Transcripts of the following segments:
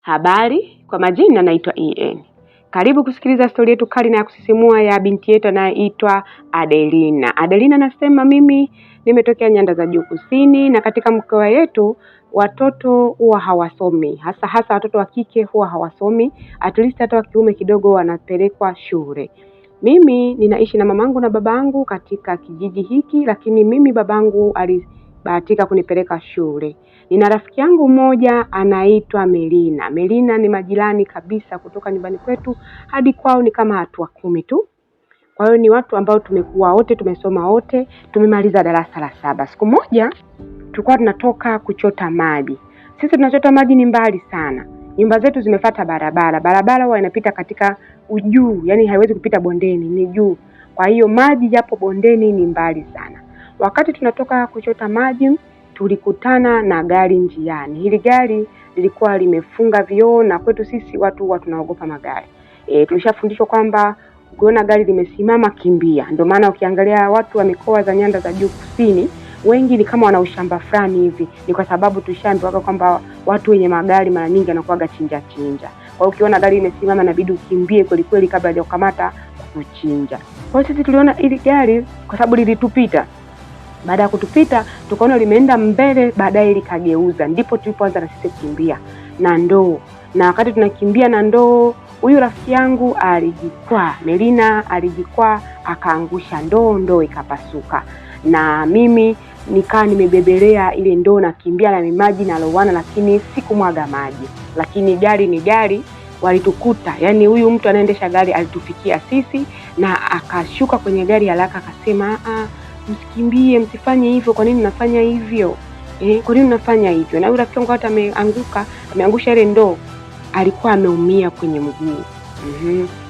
Habari, kwa majina naitwa EN. Karibu kusikiliza stori yetu kali na ya kusisimua ya binti yetu anayeitwa Adelina. Adelina anasema, mimi nimetokea nyanda za juu kusini, na katika mkoa yetu watoto huwa hawasomi. Hasa watoto wa kike huwa hawasomi. At least hata wa kiume kidogo wanapelekwa shule. Mimi ninaishi na mamangu na babangu katika kijiji hiki, lakini mimi babangu alibahatika kunipeleka shule. Nina rafiki yangu mmoja anaitwa Melina. Melina ni majirani kabisa, kutoka nyumbani kwetu hadi kwao ni kama hatua 10 tu. Kwa hiyo ni watu ambao tumekuwa wote, tumesoma wote, tumemaliza darasa la 7. Siku moja tulikuwa tunatoka kuchota maji. Sisi tunachota maji ni mbali sana. Nyumba zetu zimefuata barabara. Barabara huwa inapita katika ujuu, yani haiwezi kupita bondeni, ni juu. Kwa hiyo maji yapo bondeni, ni mbali sana. Wakati tunatoka kuchota maji, tulikutana na gari njiani. Hili gari lilikuwa limefunga vioo, na kwetu sisi watu huwa tunaogopa magari. Tulishafundishwa kwamba ukiona gari limesimama kimbia. Ndio maana ukiangalia watu wa mikoa za nyanda za juu kusini, wengi ni kama wana ushamba fulani hivi. Ni kwa sababu tushaambiwa kwamba watu wenye magari mara nyingi anakuaga chinja. Kwa hiyo ukiona gari limesimama inabidi ukimbie kweli kweli kabla hajakukamata kukuchinja. Kwa hiyo sisi tuliona ili gari kwa sababu lilitupita. Baada ya kutupita tukaona limeenda mbele, baadaye likageuza. Ndipo tulipoanza na sisi kukimbia na ndoo. Na wakati tunakimbia na ndoo, huyu rafiki yangu alijikwaa, Melina alijikwaa akaangusha ndoo ikapasuka. Na mimi nikaa nimebebelea ile ndoo na kimbia na maji na lowana, lakini sikumwaga maji. Lakini gari ni gari, walitukuta. Yaani huyu mtu anaendesha gari alitufikia sisi na akashuka kwenye gari haraka akasema, msikimbie, msifanye hivyo. Kwa nini mnafanya hivyo? Kwa nini mnafanya hivyo? Na yule rafiki yangu hata ameangusha ile ndoo, alikuwa ameumia kwenye mguu.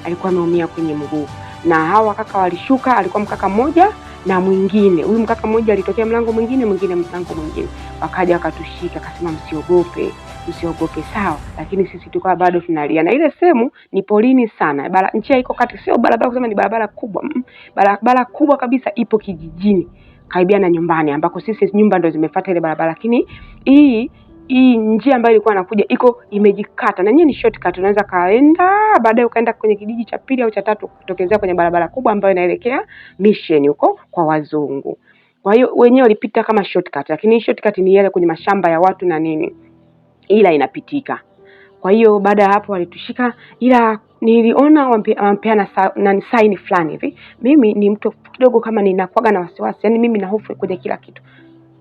Alikuwa ameumia kwenye mguu. Na hawa kaka walishuka, alikuwa mkaka mmoja na mwingine. Huyu mkaka mmoja alitokea mlango mwingine mlango mwingine. Wakaja wakatushika, akasema msiogope sawa. Lakini sisi tulikuwa bado tunalia. Na ile sehemu ni polini sana. Njia iko kati, sio barabara kusema ni barabara kubwa. Barabara kubwa kabisa ipo kijijini, karibia na nyumbani ambako sisi nyumba ndo zimefuata ile barabara. Lakini hii njia ambayo ilikuwa inakuja iko imejikata, na yenyewe ni shortcut, unaweza kaenda baadaye ukaenda kwenye kijiji cha 2 au cha 3 kutokezea kwenye barabara kubwa ambayo inaelekea Mission huko kwa wazungu. Kwa hiyo wenyewe walipita kama shortcut, lakini shortcut ni ile kwenye mashamba ya watu na nini, ila inapitika. Kwa hiyo baada ya hapo walitushika, ila niliona wampeana sign fulani hivi. Mimi ni mtu kidogo kama ninakuaga na wasiwasi, yani mimi na hofu kwenye kila kitu.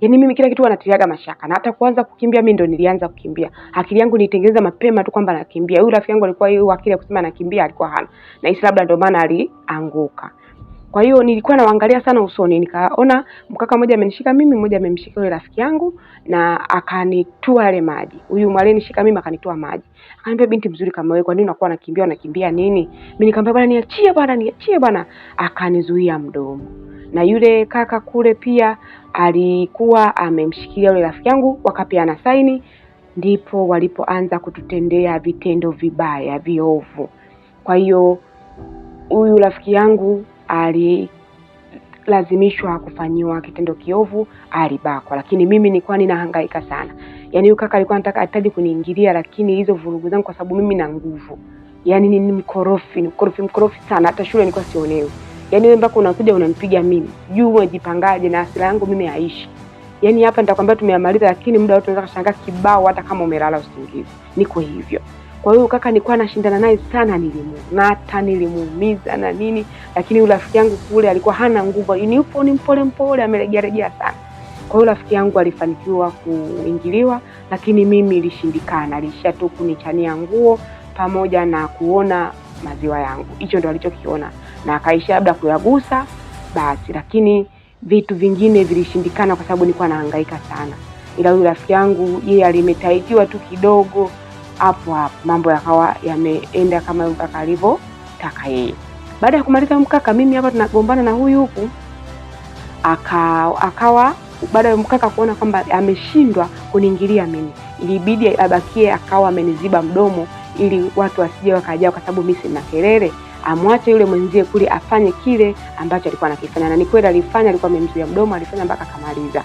Yaani mimi kila kitu wanatiliaga mashaka. Na hata kuanza kukimbia mimi ndo nilianza kukimbia. Akili yangu nitengeneza mapema tu kwamba nakimbia. Huyu rafiki yangu alikuwa yeye akili ya kusema nakimbia alikuwa hana. Na hisi labda ndio maana alianguka. Kwa hiyo nilikuwa naangalia sana usoni, nikaona mkaka mmoja amenishika mimi, mmoja amemshika yule rafiki yangu na akanitua yale maji. Huyu mwalenishika mimi akanitua maji. Akaniambia, binti mzuri kama wewe, kwa nini unakuwa unakimbia nini? Mimi nikamwambia, bwana niachie bwana. Akanizuia mdomo. Na yule kaka kule pia alikuwa amemshikilia yule rafiki yangu, wakapeana saini. Ndipo walipoanza kututendea vitendo vibaya viovu. Kwa hiyo huyu rafiki yangu alilazimishwa kufanyiwa kitendo kiovu, alibakwa. Lakini mimi nilikuwa ninahangaika sana. Yaani huyu kaka alikuwa anataka atadi kuniingilia, lakini hizo vurugu zangu kwa sababu mimi na nguvu. Yaani ni mkorofi sana, hata shule nilikuwa sionewi. Yaani wewe mpaka unakuja unanipiga mimi. Juu umejipangaje na hasira yangu mimi haishi. Yaani hapa nitakwambia tumemaliza, lakini muda wote unaweza kushangaa kibao hata kama umelala usingizi. Niko hivyo. Kwa hiyo kaka nilikuwa nashindana naye sana, nilimuumiza na nini, lakini yule rafiki yangu kule alikuwa hana nguvu. Ni mpole amelegea sana. Kwa hiyo rafiki yangu alifanikiwa kuingiliwa, lakini mimi ilishindikana. Alishia tu kunichania nguo pamoja na kuona maziwa yangu. Hicho ndio alichokiona. Na akaishia labda kuyagusa basi, lakini vitu vingine vilishindikana kwa sababu nilikuwa nahangaika sana. Ila yule rafiki yangu yeye alimetaitiwa tu kidogo, hapo mambo yakawa yameenda kama mkaka alivyotaka yeye. Baada ya kumaliza mkaka, mimi hapa tunagombana na huyu huku, akawa baada ya mkaka kuona kwamba ameshindwa kuniingilia mimi, ilibidi abakie akawa ameniziba mdomo ili watu wasije wakajao, kwa sababu mimi sina kelele. Amwache yule mwenzie kule afanye kile ambacho alikuwa anakifanya. Na ni kweli alifanya, alikuwa amemzuia mdomo, alifanya mpaka kamaliza.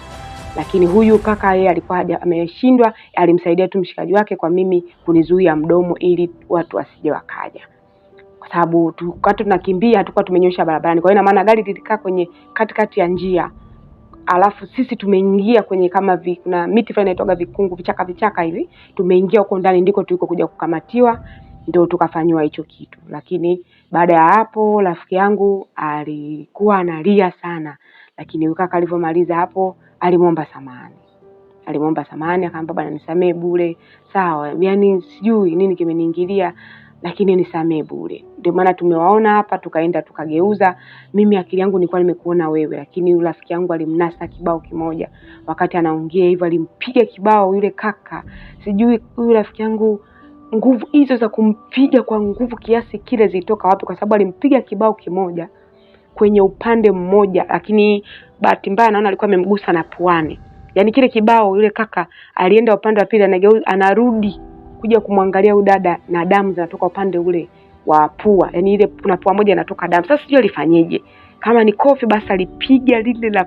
lakini huyu kaka yeye alikuwa ameshindwa, alimsaidia tu mshikaji wake kwa mimi kunizuia mdomo ili watu wasije wakaja, kwa sababu wakati tunakimbia hatukuwa tumenyosha barabarani. Kwa hiyo ina maana gari lilikaa kwenye katikati ya njia, alafu sisi tumeingia kwenye kama na miti fulani inaitwa vikungu, vichaka hivi, tumeingia huko ndani, ndiko tuliko kuja kukamatiwa, ndio tukafanywa hicho kitu. Lakini baada ya hapo rafiki yangu alikuwa analia sana, lakini kaka alivyomaliza hapo alimwomba samahani, akamwambia bwana nisamee bure, sawa, yani sijui nini kimeniingilia, lakini nisamee bure. Ndio maana tumewaona hapa, tukaenda tukageuza. Mimi akili yangu nilikuwa nimekuona wewe, lakini yule rafiki yangu alimnasa kibao kimoja. Wakati anaongea hivyo alimpiga kibao yule kaka. Sijui yule rafiki yangu nguvu hizo za kumpiga kwa nguvu kiasi kile zilitoka wapi, kwa sababu alimpiga kibao kimoja kwenye upande mmoja, lakini bahati mbaya naona alikuwa amemgusa na puani. Yaani kile kibao yule kaka alienda upande wa pili, anarudi kuja kumwangalia huyu dada na damu zinatoka upande ule wa pua. Yaani ile kuna pua moja inatoka damu. Sasa sijui alifanyeje. Kama ni kofi basi alipiga lile la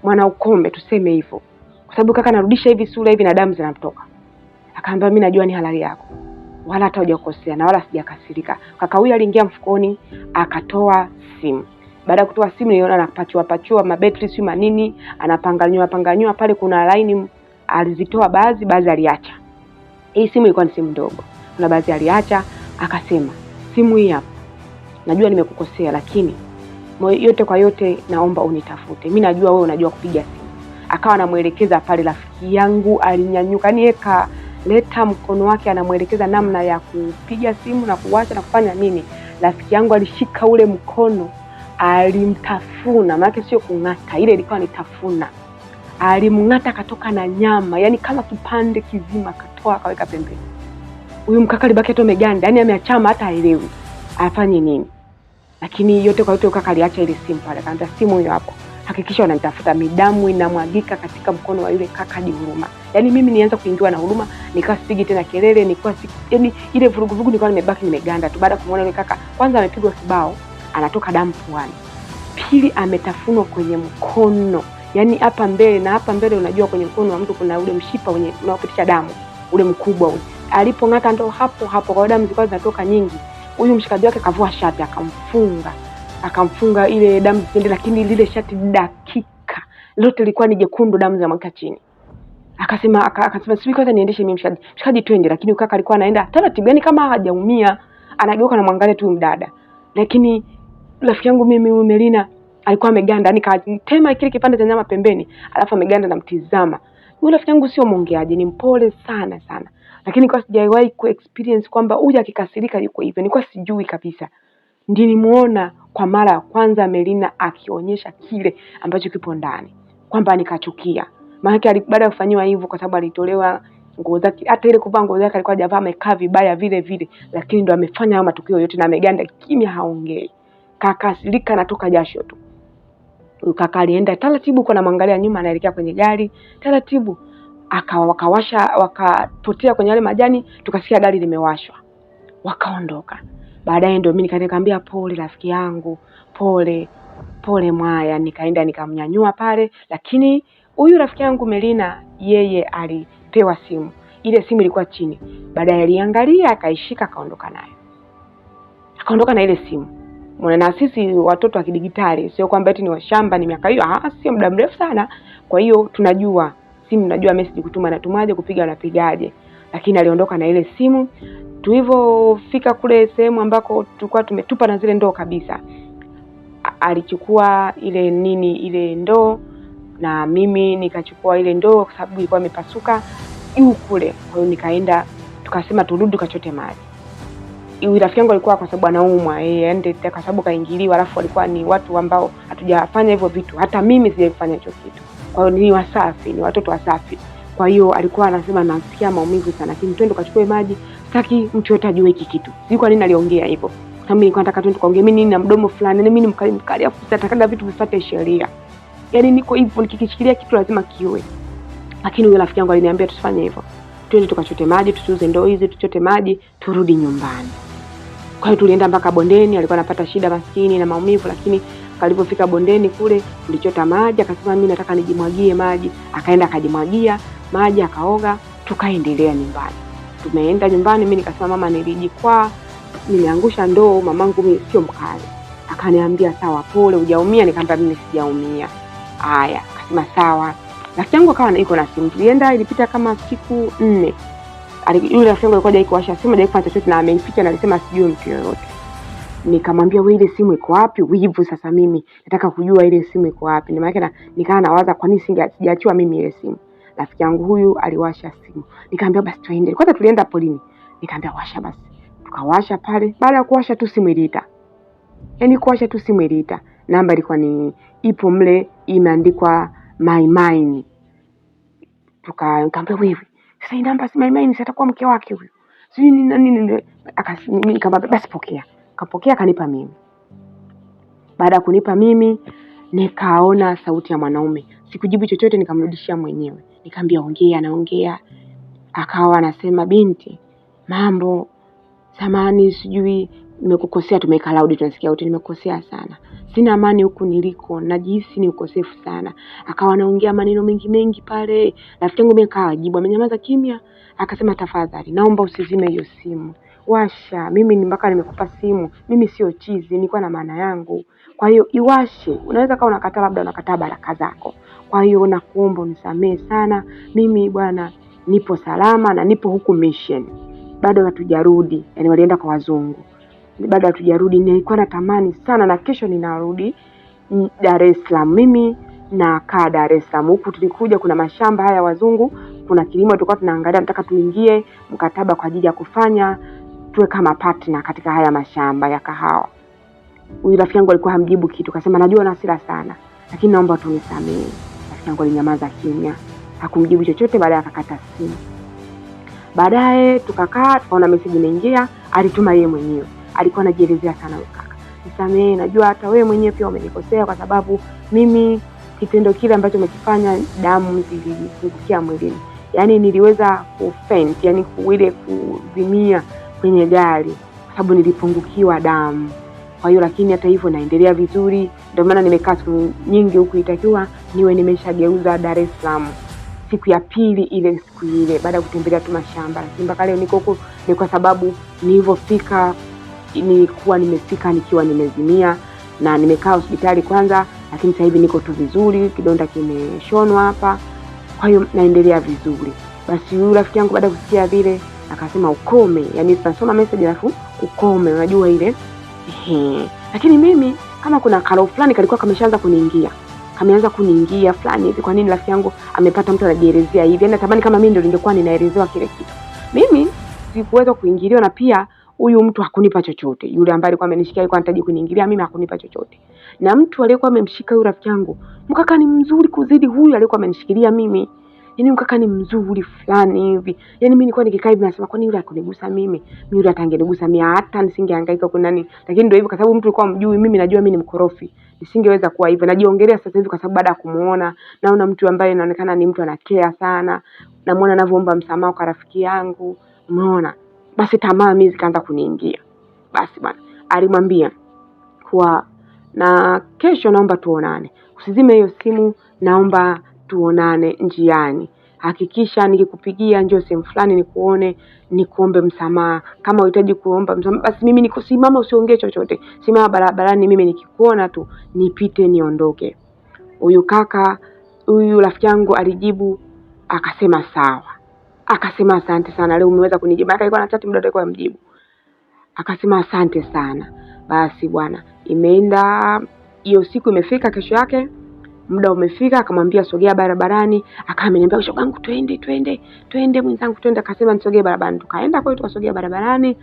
mwana ukombe, tuseme hivyo. Kwa sababu kaka anarudisha hivi sura hivi na damu zinatoka. Akaambia mimi najua ni halali yako, wala hata hujakosea na wala sijakasirika. Kaka huyu aliingia mfukoni akatoa simu. Baada ya kutoa simu niliona anapachua mabetri si manini, anapanganywa pale, kuna line alizitoa baadhi aliacha. Hii simu ilikuwa ni simu ndogo. Kuna baadhi aliacha, akasema simu hii hapa, najua nimekukosea, lakini yote kwa yote naomba unitafute. Mimi najua wewe unajua kupiga simu. Akawa anamuelekeza pale, rafiki yangu alinyanyuka, yani leta mkono wake anamuelekeza namna ya kupiga simu na kuacha na kufanya nini. Rafiki yangu alishika ule mkono, alimtafuna, maana sio kung'ata, ile ilikuwa ni tafuna. Alimng'ata katoka na nyama, yani kama kipande kizima katoa akaweka pembeni. Huyu mkaka alibaki tu ameganda, yani ameachama hata haelewi afanye nini. Lakini yote kwa yote kaka aliacha ile simu pale, akaanza simu hiyo hapo, hakikisha unanitafuta. Midamu inamwagika katika mkono wa yule kaka hadi huruma. Yani mimi nianza kuingiwa na huruma, nikawa sipigi tena kelele, nilikuwa yani ile vurugu nilikuwa nimebaki nimeganda tu baada ya kumuona yule kaka. Kwanza amepigwa kibao, anatoka damu puani. Pili ametafunwa kwenye mkono. Yani hapa mbele na hapa mbele, unajua kwenye mkono wa mtu kuna ule mshipa wenye unaopitisha damu, ule mkubwa ule. Alipong'ata ndo hapo kwa damu zilikuwa zinatoka nyingi. Huyu mshikaji wake kavua shati akamfunga ile damu zisiende, lakini lile shati dakika lote lilikuwa ni jekundu, damu zinamwagika chini. Akasema sipi kwanza niendeshe mimi mshikaji twende, lakini kaka alikuwa anaenda taratibu, yani kama hajaumia, anageuka na mwangalia tu mdada. Lakini rafiki yangu mimi Melina alikuwa ameganda, yani katema kile kipande cha nyama pembeni, alafu ameganda na mtizama. Yule rafiki yangu sio mwongeaji, ni mpole sana. Lakini kwa sijawahi experience kwamba huyu akikasirika yuko hivyo, nilikuwa sijui kabisa. Nilimuona kwa mara ya kwanza Melina akionyesha kile ambacho kipo ndani, kwamba nikachukia. Maana baada ya kufanywa hivyo, kwa sababu alitolewa nguo zake, hata ile kuvaa nguo zake alikuwa hajavaa, amekaa vibaya vile, lakini ndo amefanya hayo matukio yote na ameganda kimya, haongei. Kakasirika, natoka jasho tu. Kaka alienda taratibu, kwa namwangalia nyuma, anaelekea kwenye gari taratibu, wakawasha, wakapotea kwenye yale majani, tukasikia gari limewashwa, wakaondoka. Baadaye ndio mimi nikamwambia pole rafiki yangu, pole mwaya, nikaenda nikamnyanyua pale. Lakini huyu rafiki yangu Melina, yeye alipewa simu, ile simu ilikuwa chini. Baadaye aliangalia, akaishika, akaondoka na ile simu. Na sisi watoto wa kidigitali sio kwamba eti ni washamba, ni miaka hiyo, sio muda mrefu sana. Kwa hiyo tunajua simu, najua message kutuma na tumaje, kupiga na pigaje. Lakini aliondoka na ile simu. Tulivyofika kule sehemu ambako tulikuwa tumetupa na zile ndoo kabisa, alichukua ile ndoo, na mimi nikachukua ile ndoo kwa sababu ilikuwa imepasuka juu kule. Kwa hiyo nikaenda, tukasema turudi tukachote maji. Yule rafiki yangu alikuwa, kwa sababu anaumwa aende, kwa sababu kaingiliwa, alafu walikuwa ni watu ambao hatujafanya hivyo vitu, hata mimi sijafanya hicho kitu. Kwa hiyo ni wasafi, ni watoto wasafi. Kwa hiyo alikuwa anasema nasikia maumivu sana, lakini twende tukachukue maji, sitaki mtu yote ajue hiki kitu. Sijui kwa nini aliongea hivyo. Kama mimi nilikuwa nataka twende kaongea, mimi nina mdomo fulani, mimi ni mkali, afu sitataka vitu vifuate sheria. Yaani niko hivyo, nikikishikilia kitu lazima kiwe. Lakini yule rafiki yangu aliniambia tusifanye hivyo. Twende tukachote maji, tusiuze ndoo hizi, tuchote maji, turudi nyumbani. Kwa hiyo tulienda mpaka bondeni, alikuwa anapata shida maskini na maumivu, lakini Alipofika bondeni kule tulichota maji, akasema mimi nataka nijimwagie maji. Akaenda akajimwagia maji, akaoga, tukaendelea nyumbani. Tumeenda nyumbani, mimi nikasema mama, nilijikwaa, nimeangusha ndoo, mamangu mimi sio mkali. Akaniambia sawa, pole, hujaumia? Nikamwambia mimi sijaumia. Haya, akasema sawa. Rafiki yangu akawa iko na simu. Tulienda, ilipita kama siku 4. Yule rafiki yangu alikuwa hajawahi kuwasha simu, hajawahi kufanya chochote na ameificha na alisema sijui mtu yoyote. Nikamwambia wewe, ile simu iko wapi? Wivu sasa mimi nataka kujua ile simu iko wapi. Ni maana nikawa nawaza kwa nini sijaachiwa mimi ile simu. Rafiki yangu huyu aliwasha simu. Nikamwambia basi tuende. Kwanza tulienda polini. Nikamwambia washa basi. Tukawasha pale. Baada ya kuwasha tu simu iliita. Yaani kuwasha tu simu iliita. Namba ilikuwa ni ipo mle imeandikwa My Mine. Nikamwambia wewe, sasa hii namba si My Mine, si atakuwa mke wake huyu. Sijui nini. Nikamwambia basi pokea. Kapokea, kanipa mimi. Baada ya kunipa mimi, nikaona sauti ya mwanaume. Sikujibu chochote, nikamrudishia mwenyewe. Nikamwambia ongea, naongea. Akawa anasema binti, mambo, samani, sijui nimekukosea. Tumeka loud, tunasikia wote, nimekukosea sana. Sina amani huku niliko, najihisi ni ukosefu sana. Akawa anaongea maneno mengi pale. Rafiki yangu mimi kawajibu, amenyamaza kimya. Akasema tafadhali, naomba usizime hiyo simu. Washa, mimi ni mpaka nimekupa simu. Mimi sio chizi, nilikuwa na maana yangu. Kwa hiyo iwashe. Unaweza kama unakataa, labda unakataa baraka zako. Kwa hiyo nakuomba unisamehe sana. Mimi bwana nipo salama na nipo huku mission. Bado hatujarudi. Yaani walienda kwa wazungu. Bado hatujarudi. Nilikuwa natamani sana na kesho ninarudi Dar es Salaam. Mimi nakaa Dar es Salaam. Huku tulikuja kuna mashamba haya wazungu, kuna kilimo tulikuwa tunaangalia, nataka tuingie mkataba kwa ajili ya kufanya tuwe kama partner katika haya mashamba ya kahawa. Huyu rafiki yangu alikuwa hamjibu kitu, akasema najua na hasira sana, lakini naomba tu nisamehe. Rafiki yangu alinyamaza kimya, hakumjibu chochote, baadaye akakata simu. Baadaye tukakaa, tukaona message inaingia, alituma yeye mwenyewe. Alikuwa anajielezea sana huyo kaka. Nisamehe, najua hata wewe mwenyewe pia umenikosea kwa sababu mimi kitendo kile ambacho umekifanya damu zilifungukia mwilini. Yaani niliweza kufaint, yani kuwile kuzimia kwenye gari kwa sababu nilipungukiwa damu. Kwa hiyo lakini hata hivyo naendelea vizuri. Ndio maana nimekaa siku nyingi huku, itakiwa niwe nimeshageuza Dar es Salaam. Siku ya pili ile siku ile baada ya kutembelea tu mashamba. Lakini mpaka leo niko huko ni kwa sababu nilivyofika nilikuwa nimefika nikiwa nimezimia na nimekaa hospitali kwanza, lakini sasa hivi niko tu vizuri, kidonda kimeshonwa hapa. Kwa hiyo naendelea vizuri. Basi yule rafiki yangu baada ya kusikia vile akasema ukome, yani tunasoma message alafu ukome, unajua ile. Lakini mimi kama kuna karo fulani kalikuwa kameshaanza kuniingia. Kameanza kuniingia fulani hivi, kwa nini rafiki yangu amepata mtu anajielezea hivi? Yaani natamani kama mimi ndio ningekuwa ninaelezewa kile kitu. Mimi sikuweza kuingiliwa na pia huyu mtu hakunipa chochote. Yule ambaye alikuwa amenishikia alikuwa anataka kuniingilia, mimi hakunipa chochote. Na mtu aliyekuwa amemshika yule rafiki yangu, mkaka ni mzuri kuzidi huyu aliyekuwa amenishikilia mimi. Yaani mkaka ni mzuri fulani hivi. Yaani mimi nilikuwa nikikaa hivi nasema kwa nini yule akunigusa mimi? Mimi yule atangenigusa mimi hata nisingehangaika kwa nani. Lakini ndio hivyo kwa sababu mtu alikuwa mjui, mimi najua mimi ni mkorofi. Nisingeweza kuwa hivyo. Najiongelea sasa hivi kwa sababu baada ya kumuona naona mtu ambaye inaonekana ni mtu anakea sana. Namuona anavyoomba msamaha kwa rafiki yangu. Umeona? Basi tamaa mimi zikaanza kuniingia. Basi bwana alimwambia kwa na kesho naomba tuonane. Usizime hiyo simu, naomba tuonane njiani. Hakikisha nikikupigia njoo sehemu fulani nikuone, nikuombe msamaha. Kama unahitaji kuomba msamaha basi mimi niko simama, usiongee chochote. Simama barabarani, mimi nikikuona tu nipite niondoke. Huyu kaka, huyu rafiki yangu alijibu akasema sawa. Akasema asante sana, leo umeweza kunijibu. Hata alikuwa anachati muda alikuwa mjibu. Akasema asante sana. Basi bwana, imeenda hiyo siku imefika, kesho yake muda umefika, akamwambia sogea barabarani. Akaniambia shogangu twende mwenzangu twende. Akasema nisogee barabarani. Tukaenda kwa hiyo tukasogea barabarani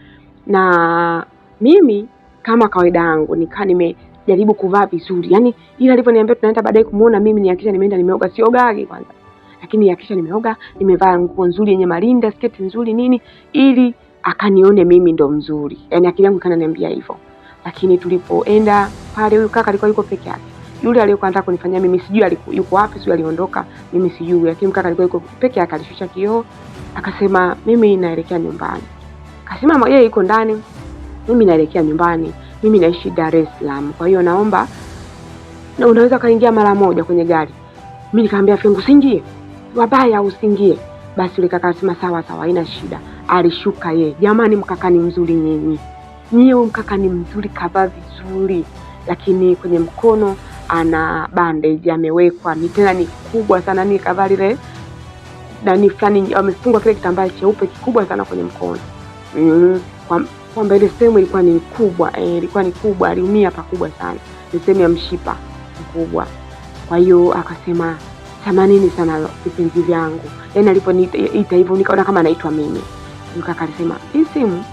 na mimi kama kawaida yangu nikaa nimejaribu kuvaa vizuri. Yaani ile alivyoniambia tunaenda baadaye kumuona, mimi nihakisha nimeenda nimeoga, siogagi kwanza. Lakini nihakisha nimeoga, nimevaa nguo nzuri yenye marinda, sketi nzuri nini ili akanione mimi ndo mzuri. Yaani akili yangu kananiambia hivyo. Lakini tulipoenda pale huyu kaka alikuwa yuko peke yake. Yule aliyekuwa anataka kunifanyia mimi sijui yuko wapi, sijui aliondoka, mimi sijui. Lakini kaka alikuwa yuko peke yake, alishusha kioo, akasema mimi naelekea nyumbani. Akasema yeye yuko ndani, mimi naelekea nyumbani. Mimi naishi Dar es Salaam. Kwa hiyo naomba na unaweza kaingia mara moja kwenye gari. Mimi nikamwambia rafiki yangu usiingie, wabaya usiingie. Basi yule kaka akasema sawa sawa, haina shida. Alishuka yeye. Jamani, mkaka ni mzuri nyinyi. Nyie mkaka ni mzuri, kavaa vizuri, lakini kwenye mkono ana bandage amewekwa, ni tena ni kubwa sana, ni kavaa lile ndani fulani amefungwa kile kitambaa cheupe kikubwa sana kwenye mkono. Kwamba ile sehemu ilikuwa ni kubwa, ilikuwa ni kubwa, aliumia pakubwa sana. Ni sehemu ya mshipa mkubwa. Kwa hiyo akasema samanini sana vipenzi vyangu. Yaani aliponiita hivyo nikaona kama anaitwa mimi. Kaka alisema hii simu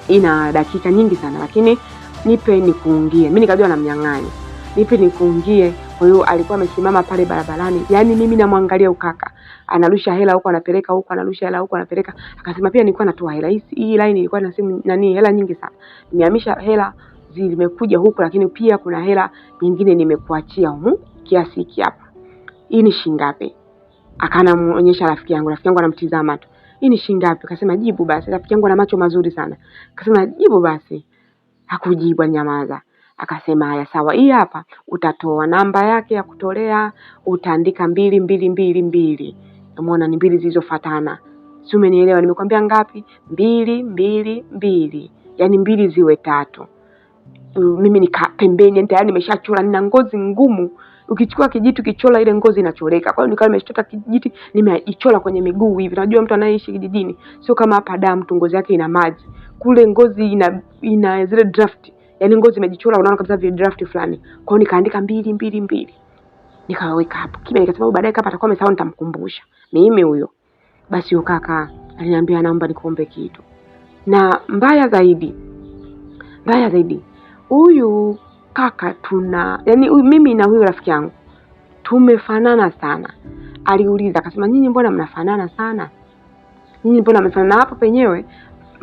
ina dakika nyingi sana, lakini nipe nikuungie. Mimi nikajua namnyang'anya. Nipe nikuungie. Kwa hiyo alikuwa amesimama pale barabarani. Yaani mimi namwangalia ukaka. Analusha hela huko anapeleka huko, analusha hela huko anapeleka. Akasema pia nilikuwa natoa hela. Hii line ilikuwa na simu hela nyingi sana. Nimehamisha hela zimekuja huko, lakini pia kuna hela nyingine nimekuachia huko kiasi hiki hapa. Hii ni shilingi ngapi? Akanamuonyesha rafiki yangu anamtizama tu. Hii ni shilingi ngapi? Akasema jibu basi. Rafiki yangu ana macho mazuri sana. Akasema jibu basi. Hakujibu, nyamaza. Akasema haya sawa, hii hapa utatoa namba yake ya kutolea, utaandika 2222. Umeona ni mbili zilizofuatana. Si umenielewa nimekwambia ngapi? 222. Yaani mbili ziwe tatu. Mimi nika pembeni tayari nimeshachora, nina ngozi ngumu. Ukichukua kijiti kichola ile ngozi inachoreka. Kwa hiyo nikawa nimeshota kijiti nimeichola kwenye miguu hivi. Unajua mtu anayeishi kijijini sio kama hapa damu tu ngozi yake ina maji. Kule ngozi ina zile draft. Yaani ngozi imejichola, unaona kabisa vile draft fulani. Kwa hiyo nikaandika 222. Nikaweka hapo. Kimya, nikasema baadaye kama atakuwa amesahau nitamkumbusha. Mimi huyo. Basi huyo kaka aliniambia naomba nikuombe kitu. Na mbaya zaidi. Huyu kaka yaani mimi na huyu rafiki yangu tumefanana sana. Aliuliza akasema nyinyi mbona mnafanana sana? Nyinyi mbona mnafanana? Hapo penyewe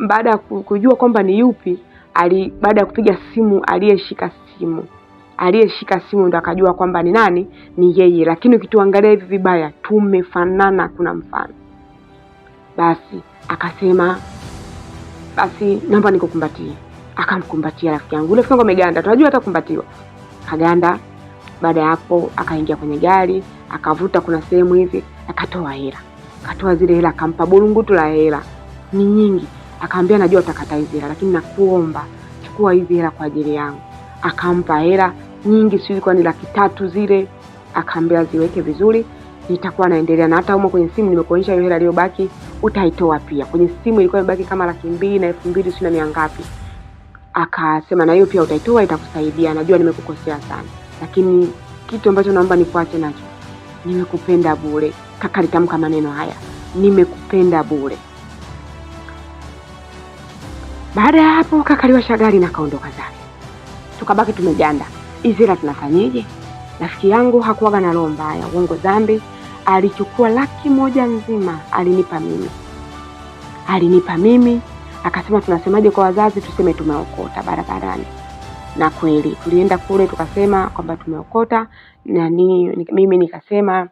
baada ya kujua kwamba ni yupi, baada ya kupiga simu aliyeshika simu ndo akajua kwamba ni nani, ni yeye. Lakini ukituangalia hivi vibaya tumefanana, kuna mfano. Basi akasema basi naomba nikukumbatie. Akamkumbatia rafiki yangu. Ule rafiki yangu ameganda, tunajua hata kukumbatiwa. Kaganda. Baada ya hapo akaingia kwenye gari, akavuta kuna sehemu hivi, akatoa hela. Akatoa zile hela, akampa burungutu la hela. Ni nyingi. Akamwambia najua utakata hizi hela, lakini nakuomba chukua hizi hela kwa ajili yangu. Akampa hela nyingi, sio ilikuwa ni 300 zile. Akaambia ziweke vizuri, nitakuwa naendelea na hata huko kwenye simu nimekuonyesha hiyo hela iliyobaki utaitoa pia. Kwenye simu ilikuwa imebaki kama 200,000 na 2,000 sio na mia ngapi. Akasema na hiyo pia utaitoa, itakusaidia. Najua nimekukosea sana, lakini kitu ambacho naomba nikuache nacho, nimekupenda bure. Kaka alitamka maneno haya, nimekupenda bure. Baada ya hapo kaka aliwasha gari na kaondoka zake. Tukabaki tumejanda. Hizi hela tunafanyeje? Rafiki yangu hakuwaga na roho mbaya, uongo dhambi. Alichukua 1,000,000 nzima, alinipa mimi. Akasema tunasemaje kwa wazazi? Tuseme tumeokota barabarani. Na kweli tulienda kule tukasema kwamba tumeokota. Na mimi nikasema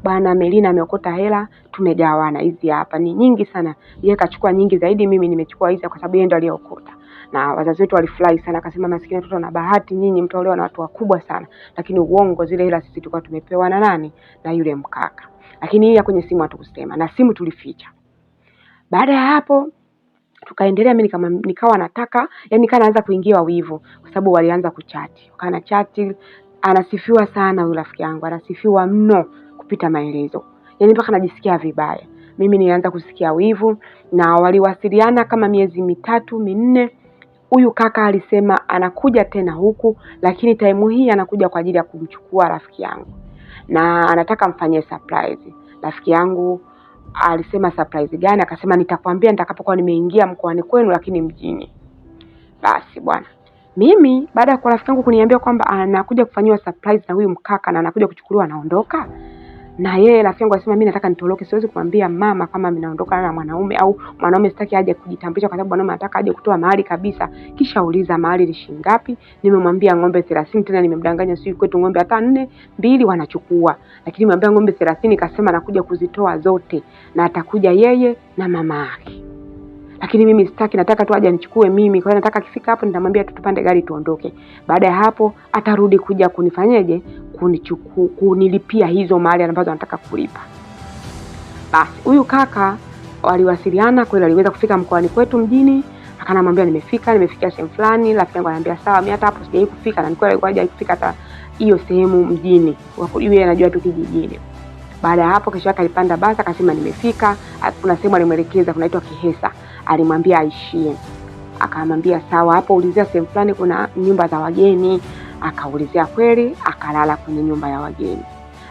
bwana Melina ameokota hela, tumegawana hizi hapa. Ni nyingi sana. Yeye kachukua nyingi zaidi, mimi nimechukua hizi kwa sababu yeye ndo aliyeokota. Na wazazi wetu walifurahi sana, akasema maskini watoto na bahati, nyinyi mtaolewa na watu wakubwa sana. Lakini uongo, zile hela sisi tulikuwa tumepewa na nani? Na yule mkaka. Lakini yeye kwenye simu hatukusema, na simu tulificha. Baada ya hapo tukaendelea, mimi nikawa nataka, yani naanza kuingia wivu kwa sababu walianza kuchati. Wakana chati, anasifiwa sana yule rafiki yangu, anasifiwa mno kupita maelezo. Yani mpaka najisikia vibaya. Mimi nilianza kusikia wivu na waliwasiliana kama miezi 3, 4. Huyu kaka alisema anakuja tena huku, lakini time hii anakuja kwa ajili ya kumchukua rafiki yangu. Na anataka mfanyie surprise. Rafiki yangu alisema surprise gani? Akasema nitakwambia nitakapokuwa nimeingia mkoani kwenu, lakini mjini. Basi bwana. Mimi baada ya kwa rafiki yangu kuniambia kwamba anakuja kufanywa surprise na huyu mkaka na anakuja kuchukuliwa anaondoka. Na yeye rafiki yangu alisema mimi nataka nitoroke, siwezi kumwambia mama kama mimi naondoka na mwanaume, au mwanaume sitaki aje kujitambulisha kwa sababu mwanaume anataka aje kutoa mahali kabisa. Kisha uliza mahali ni shilingi ngapi? Nimemwambia ng'ombe 30, tena nimemdanganya sio kwetu ng'ombe hata 4, 2 wanachukua. Lakini nimemwambia ng'ombe 30, kasema anakuja kuzitoa zote na atakuja yeye na mama yake. lakini mimi sitaki, nataka tu aje nichukue mimi. Kwa hiyo nataka akifika hapo nitamwambia tupande gari tuondoke. Baada ya hapo atarudi kuja kunifanyaje, kunilipia hizo mali ambazo anataka kulipa. Basi huyu kaka waliwasiliana kweli, aliweza kufika mkoani kwetu mjini, akanamwambia nimefikia sehemu fulani. Rafiki yangu ananiambia sawa, mimi hata hapo sijai kufika, na nilikuwa hajawahi kufika hata hiyo sehemu mjini, yeye anajua tu kijijini. Baada ya hapo kesho yake alipanda basi akasema nimefika, kuna sehemu alimwelekeza kunaitwa Kihesa, alimwambia aishie. Akamwambia sawa, hapo ulizia sehemu fulani kuna nyumba za wageni. Akaulizia kweli, akalala kwenye nyumba ya wageni.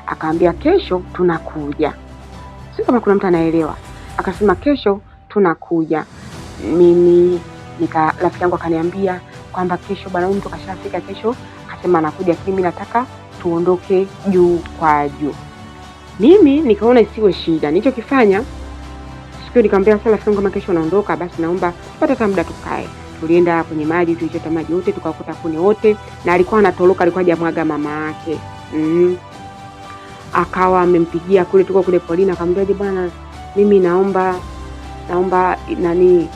Akaambia kesho tunakuja. Sio kama kuna mtu anaelewa. Akasema kesho tunakuja. Mimi rafiki yangu akaniambia kwamba kesho bwana mtu kashafika kesho, akasema anakuja, mimi nataka tuondoke juu kwa juu. Mimi nikaona isiwe shida. Nilichokifanya siku nikamwambia sasa rafiki yangu kama kesho naondoka, basi naomba tupate hata muda tukae. Tulienda kwenye maji, tulichota maji wote, tukakuta kuni wote, na alikuwa anatoroka, alikuwa hajamwaga mama yake. Akawa amempigia kule, tuko kule Polina, akamwambia bwana mimi naomba nani,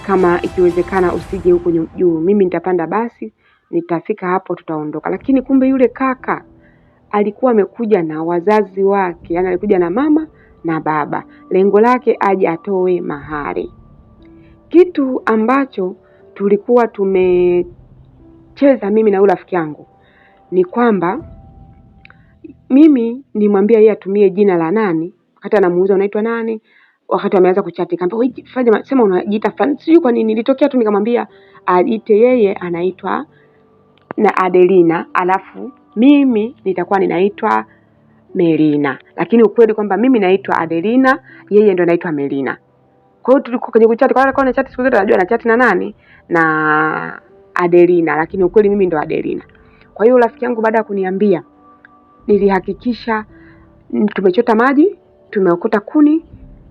kama ikiwezekana usije huko juu, mimi nitapanda basi, nitafika hapo tutaondoka. Lakini kumbe yule kaka alikuwa amekuja na wazazi wake, yani alikuja na mama na baba, lengo lake aje atoe mahari. Kitu ambacho tulikuwa tumecheza mimi na yule rafiki yangu ni kwamba mimi nimwambia yeye atumie jina la nani, wakati anamuuliza unaitwa nani, wakati ameanza kuchati kaambia wewe fanya sema unajiita fulani. Sijui kwa nini nilitokea tu nikamwambia aite yeye anaitwa na Adelina, alafu mimi nitakuwa ninaitwa Melina. Lakini ukweli kwamba mimi naitwa Adelina, yeye ndo anaitwa Melina. Kwa hiyo tulikuwa kwenye kuchati, kwa alikuwa anachati siku zote anajua anachati na nani, na Adelina, lakini ukweli mimi ndo Adelina. Kwa hiyo rafiki yangu baada ya kuniambia, nilihakikisha tumechota maji, tumeokota kuni.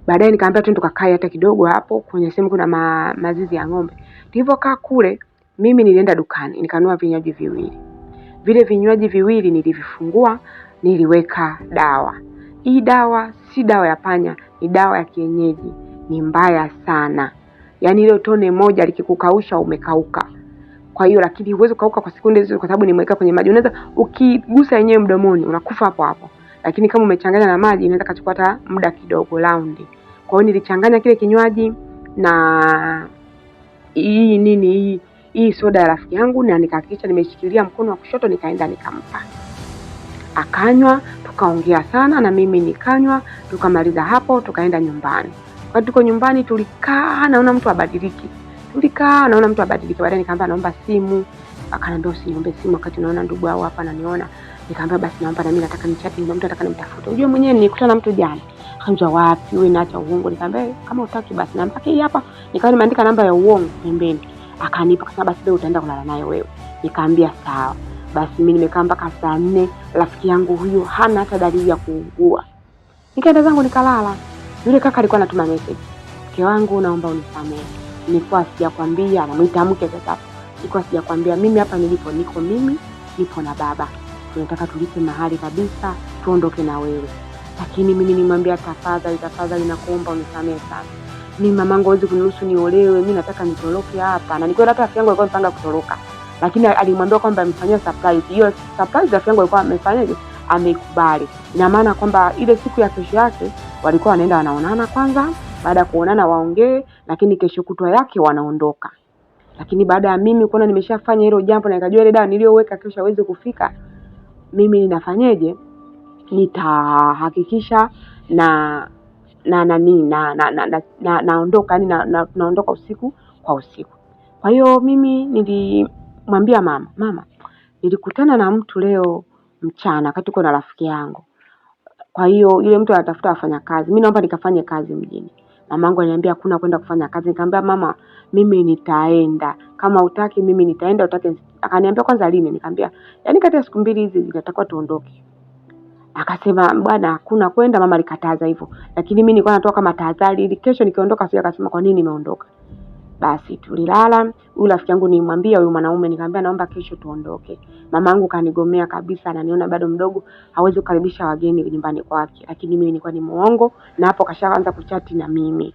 Baadaye nikamwambia twende tukakae hata kidogo hapo kwenye sehemu kuna mazizi ya ng'ombe. Tulivyokaa kule, mimi nilienda dukani nikanunua vinywaji viwili. Vile vinywaji viwili nilivifungua, niliweka dawa. Hii dawa si dawa ya panya, ni dawa ya kienyeji. Ni mbaya sana. Yaani ile tone moja likikukausha umekauka. Kwa hiyo lakini huwezi kukauka kwa sekunde hizo kwa sababu nimeweka kwenye maji. Unaweza ukigusa yenyewe mdomoni unakufa hapo hapo. Lakini kama umechanganya na maji inaweza kuchukua hata muda kidogo round. Kwa hiyo nilichanganya kile kinywaji na hii soda ya rafiki yangu, na nikahakikisha nimeshikilia mkono wa kushoto, nikaenda nikampa. Akanywa, tukaongea sana na mimi nikanywa, tukamaliza hapo, tukaenda nyumbani. Wakati tuko nyumbani tulikaa, naona mtu abadiliki. Baadaye nikamwambia naomba simu. Akaniambia usiniombe simu wakati naona ndugu wao hapa ananiona. Nikamwambia basi naomba na mimi nataka nichati na mtu, nataka nimtafute. Unajua mwenyewe nilikutana na mtu jana. Akaniambia wapi wewe, naacha uongo. Nikamwambia kama utaki basi namba hii hapa. Nikawa nimeandika namba ya uongo pembeni. Akanipa akasema basi leo utaenda kulala naye wewe. Nikamwambia sawa. Basi mimi nimekaa mpaka saa 4, rafiki yangu huyo hana hata dalili ya kuugua. Nikaenda zangu nikalala. Yule kaka alikuwa anatuma message. Mke wangu naomba unisamehe. Nilikuwa sijakwambia, anamuita mke sasa. Nilikuwa sijakwambia mimi hapa nilipo niko mimi, nipo na baba. Tunataka tulipe mahali kabisa, tuondoke na wewe. Lakini mimi nimwambia tafadhali nakuomba unisamehe sana. Mimi mamangu hawezi kuniruhusu niolewe, mimi nataka nitoroke hapa. Na nilikuwa hata rafiki yangu alikuwa amepanga kutoroka. Lakini alimwambia kwamba amefanyia surprise. Hiyo surprise rafiki yangu alikuwa amefanyaje? Ameikubali. Ina maana kwamba ile siku ya kesho yake walikuwa wanaenda wanaonana kwanza, baada ya kuonana waongee, lakini kesho kutwa yake wanaondoka. Lakini baada ya mimi kuona nimeshafanya hilo jambo na nikajua ile dawa niliyoweka kesho hawezi kufika, mimi ninafanyaje? Nitahakikisha naondoka, yani naondoka usiku kwa usiku. Kwa hiyo mimi nilimwambia mama, nilikutana na mtu leo mchana wakati tuko na rafiki yangu. Kwa hiyo yule mtu anatafuta wafanya kazi. Mimi naomba nikafanye kazi mjini. Mamangu aliniambia hakuna kwenda kufanya kazi. Nikamwambia mama, mimi nitaenda. Kama utaki mimi nitaenda, utaki. Akaniambia kwanza lini? Nikamwambia yani kati ya siku 2 hizi zitatakuwa tuondoke. Akasema bwana hakuna kwenda, mama alikataza hivyo. Lakini mimi nilikuwa natoka kama tahadhari ili kesho nikiondoka sio akasema kwa nini nimeondoka. Basi tulilala. Huyu rafiki yangu nimwambia huyu mwanaume, nikamwambia naomba kesho tuondoke. Mamangu kanigomea kabisa, ananiona bado mdogo, hawezi kukaribisha wageni nyumbani kwake. Lakini mimi nilikuwa ni muongo, na hapo kashaanza kuchati na mimi.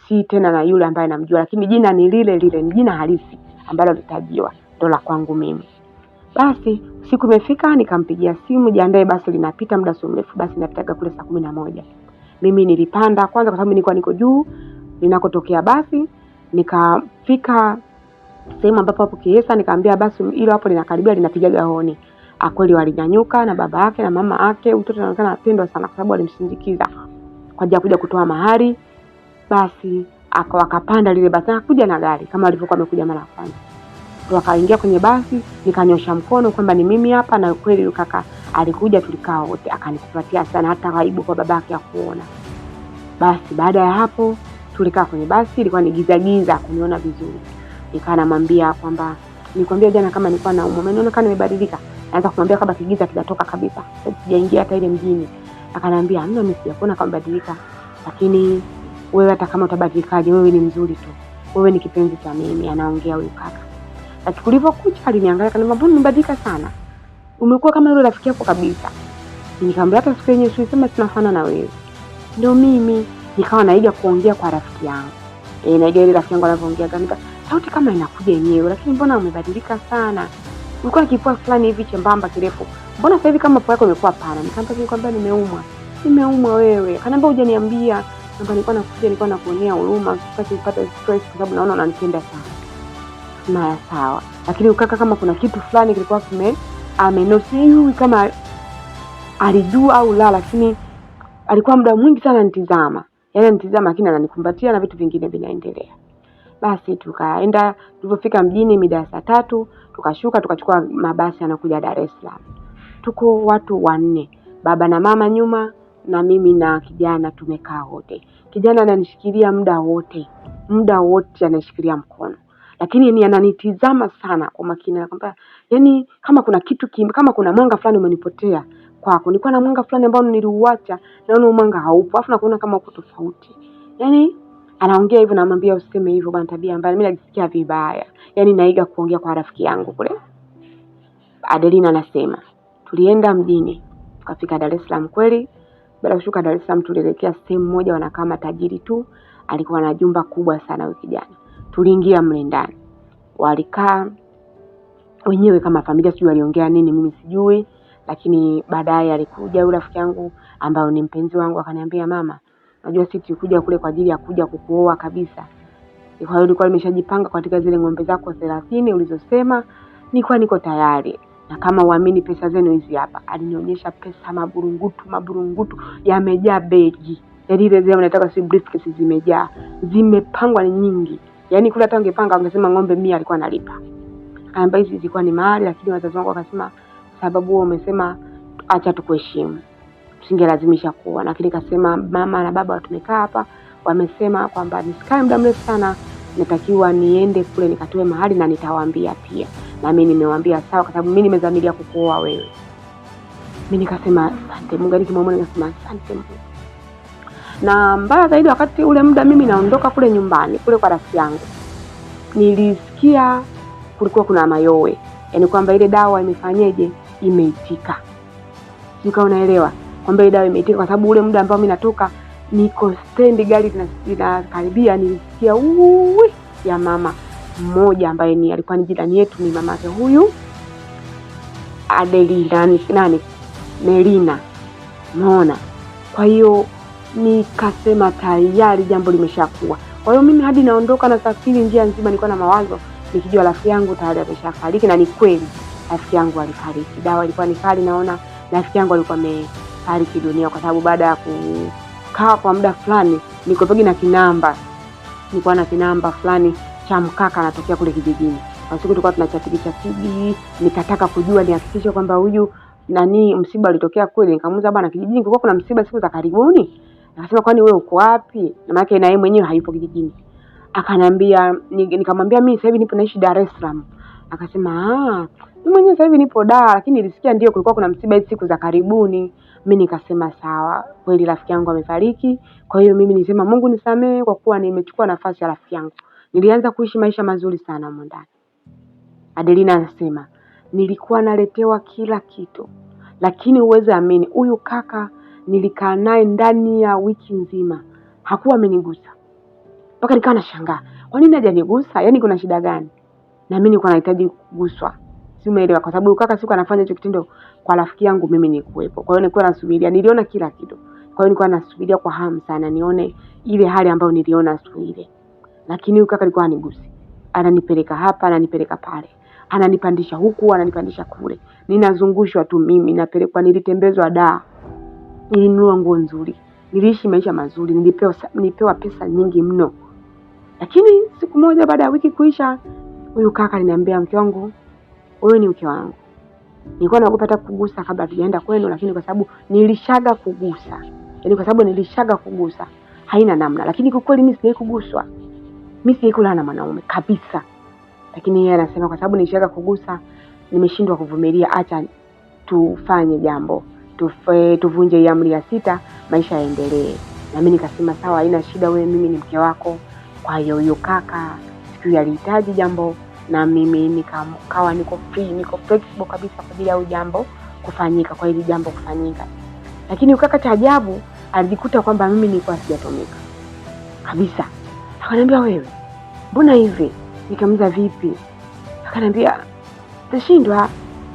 si tena na yule ambaye namjua, lakini jina ni lile lile, ni jina halisi ambalo litajiwa ndo la kwangu mimi. Basi siku imefika, nikampigia simu, jiandae basi linapita muda sio mrefu. Basi napitaga kule saa 11. Mimi nilipanda kwanza kwa sababu nilikuwa niko juu linakotokea basi. Nikafika sehemu ambapo hapo Kiesa, nikaambia basi hilo hapo linakaribia, linapiga honi. Akweli walinyanyuka na baba yake na mama yake. Mtoto anaonekana apendwa sana kwa sababu alimsindikiza kwa ajili ya kuja kutoa mahari. Basi akapanda lile basi, akakuja na gari kama alivyokuwa amekuja mara ya kwanza. Wakaingia kwenye basi, nikanyosha mkono kwamba ni mimi hapa, na kweli kaka alikuja, tulikaa wote, akanipatia sana, hata aibu kwa babake ya kuona. Basi baada ya hapo tulikaa kwenye basi, ilikuwa ni giza kuniona vizuri. Nikanamwambia kwamba nikwambia jana kama nilikuwa naumwa, umeona kama nimebadilika. Naanza kumwambia kabla kigiza kijatoka kabisa, sijaingia hata ile mjini. Akaniambia hamna, mimi sijakuona kama badilika, lakini wewe hata kama utabadilikaje, wewe ni mzuri tu, wewe ni kipenzi cha mimi. Anaongea huyu kaka. Lakini tulipokuja aliniangalia akaniambia, mbona umebadilika sana, umekuwa kama yule rafiki yako kabisa. Nikamwambia hata siku yenyewe ulisema tunafanana na wewe. Ndio mimi. Nikawa naiga kuongea kwa rafiki yangu. Naiga ile rafiki yangu anavyoongea, kanika sauti kama inakuja yenyewe, lakini mbona umebadilika sana, ulikuwa kifua fulani hivi chembamba kirefu, mbona sasa hivi kama pua yako imekuwa pana. Nikamwambia nimeumwa wewe. Akaniambia hujaniambia. Nilikuwa nakuja, nilikuwa nakuonea huruma, sitaki kupata stress kwa sababu naona unanipenda sana. Na sawa, lakini ukaka kama kuna kitu fulani kilikuwa amenosi kama alijua au la, lakini alikuwa muda mwingi sana nitizama. Yaani nitizama lakini ananikumbatia na vitu vingine vinaendelea. Basi tukaenda, tulipofika mjini mida saa 3, tukashuka tukachukua mabasi yanakuja Dar es Salaam. Tuko watu 4, baba na mama nyuma na mimi na kijana tumekaa wote. Kijana ananishikilia muda wote anashikilia mkono. Lakini ni ananitizama sana kwa makini, nakwambia yani kama kuna kitu kama kuna mwanga fulani umenipotea kwako. Nilikuwa na mwanga fulani ambao niliuacha, naona mwanga haupo, afu nakuona kama uko tofauti. Yani anaongea hivyo, namwambia useme hivyo bwana, tabia mbaya. Mimi najisikia vibaya. Yani naiga kuongea kwa rafiki yangu kule. Adelina anasema tulienda mjini, tukafika Dar es Salaam kweli. Baada ya kushuka Dar es Salaam tulielekea sehemu moja wanakaa matajiri tu. Alikuwa na jumba kubwa sana huyo kijana. Tuliingia mle ndani. Walikaa wenyewe kama familia, sijui waliongea nini mimi sijui, lakini baadaye alikuja yule rafiki yangu ambao ni mpenzi wangu, akaniambia mama, unajua sisi tulikuja kule kwa ajili ya kuja kukuoa kabisa. Kwa hiyo nilikuwa nimeshajipanga katika zile ng'ombe zako 30 ulizosema, nilikuwa niko tayari. Na kama uamini pesa zenu hizi hapa. Alinionyesha pesa maburungutu yamejaa begi. Yaani ile zile nataka si briefcase zimejaa, zimepangwa ni nyingi. Yaani kule hata ungepanga ungesema ng'ombe 100 alikuwa analipa. Akaambia hizi zilikuwa ni mahali, lakini wazazi wangu wakasema sababu wewe umesema acha tukuheshimu, usingelazimisha kuoa. Lakini kasema mama na baba tumekaa hapa, wamesema kwamba nisikae muda mrefu sana, natakiwa niende kule nikatoe mahali na nitawaambia pia. Na mimi nimewaambia sawa, kwa sababu mimi nimezamilia kukuoa wewe. Mimi nikasema asante Mungu, nikimwomba nikasema asante Mungu. Na mbaya zaidi, wakati ule muda mimi naondoka kule nyumbani kule kwa rafiki yangu, nilisikia kulikuwa kuna mayowe, yaani kwamba ile dawa imefanyeje, imeitika. Sika unaelewa kwamba ile dawa imeitika, kwa sababu ule muda ambao mimi natoka niko stand, gari linakaribia, nilisikia ya mama mmoja ambaye alikuwa ni jirani yetu, ni mama yake huyu Adelina Melina, unaona. Kwa hiyo nikasema tayari jambo limeshakuwa. Kwa hiyo mimi hadi naondoka na safari njia nzima nilikuwa na mawazo, nikijua rafiki yangu tayari ameshafariki. Na ni kweli rafiki yangu alifariki. Dawa ilikuwa ni kali, naona rafiki yangu alikuwa amefariki dunia, kwa sababu baada ya kukaa kwa muda fulani nilikuwa na kinamba. Nilikuwa na kinamba fulani cha mkaka anatokea kule kijijini. Kwa siku tulikuwa tunachatigi, nikataka kujua nihakikishe kwamba huyu msiba ulitokea kweli. Nikamuuliza bwana, kijijini kulikuwa kuna msiba siku za karibuni? Akasema kwani wewe uko wapi? Na maana yake yeye mwenyewe hayupo kijijini. Akaniambia, nikamwambia mimi sasa hivi nipo naishi Dar es Salaam. Akasema mimi mwenyewe sasa hivi nipo Dar, lakini nilisikia ndio kulikuwa kuna msiba hizo siku za karibuni. Mimi nikasema sawa, kweli rafiki yangu amefariki. Kwa hiyo mimi nilisema Mungu nisamee kwa kuwa nimechukua nafasi ya rafiki yangu. Nilianza kuishi maisha mazuri sana huko ndani. Adelina anasema nilikuwa naletewa kila kitu, lakini uweze amini huyu kaka nilikaa naye ndani ya wiki nzima hakuwa amenigusa. Mpaka nikawa nashangaa, kwa nini hajanigusa? Yaani kuna shida gani? Na mimi nilikuwa nahitaji kuguswa. Si umeelewa? Kwa sababu kaka siku anafanya hicho kitendo kwa rafiki yangu mimi nikuwepo. Kwa hiyo nilikuwa nasubiria, niliona kila kitu. Kwa hiyo nilikuwa nasubiria kwa hamu sana nione ile hali ambayo niliona siku ile. Lakini huyu kaka alikuwa anigusi. Ananipeleka hapa, ananipeleka pale. Ananipandisha huku, ananipandisha kule. Ninazungushwa tu mimi, napelekwa, nilitembezwa da. Nilinunua nguo nzuri. Niliishi maisha mazuri, nilipewa pesa nyingi mno. Lakini siku moja baada ya wiki kuisha, huyu kaka aliniambia, mke wangu, wewe ni mke wangu. Nilikuwa naogopa hata kugusa kabla tujaenda kwenu, lakini kwa sababu nilishaga kugusa. Yaani kwa sababu nilishaga kugusa, haina namna. Lakini kwa kweli mimi sijawahi kuguswa. Mimi sijawahi kulala na mwanaume kabisa. Lakini yeye anasema kwa sababu nilishaga kugusa, nimeshindwa kuvumilia, acha tufanye jambo. Tuvunje amri ya 6, maisha yaendelee. Na mimi nikasema sawa, haina shida, wewe mimi ni mke wako. Kwa hiyo huyo kaka siku alihitaji jambo na mimi nikawa niko free, niko flexible kabisa kwa ajili ya jambo kufanyika, kwa hili jambo kufanyika. Lakini ukaka cha ajabu alijikuta kwamba mimi nilikuwa sijatomeka kabisa. Akaniambia, wewe mbona hivi? Nikamza vipi? Akaniambia nashindwa.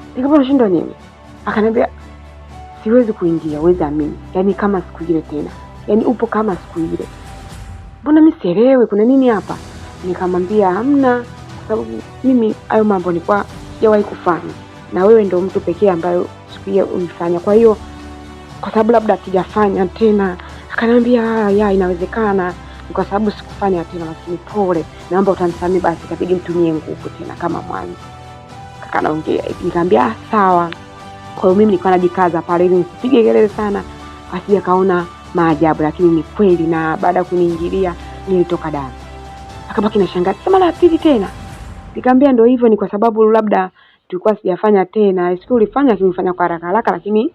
Nikamwambia nashindwa nini? Akaniambia siwezi kuingia, uweze amini. Yaani kama siku ile tena. Yaani upo kama siku ile. Mbona mimi sielewi kuna nini hapa? Nikamwambia hamna, kwa sababu mimi hayo mambo nilikuwa sijawahi kufanya. Na wewe ndio mtu pekee ambaye siku hiyo ulifanya. Kwa hiyo kwa sababu labda sijafanya tena. Akaniambia ya inawezekana kwa sababu sikufanya tena, lakini pole. Naomba utanisamehe basi, itabidi mtumie nguvu tena kama mwanzo. Kaka anaongea. Nikamwambia sawa. Kwa hiyo mimi nilikuwa najikaza pale ili nisipige kelele sana asije kaona maajabu, lakini ni kweli. Na baada ya kuniingilia nilitoka damu. Akabaki na shangaa, sema la pili tena. Nikamwambia ndio hivyo, ni kwa sababu labda tulikuwa sijafanya tena. Siku ulifanya kimfanya kwa haraka, lakini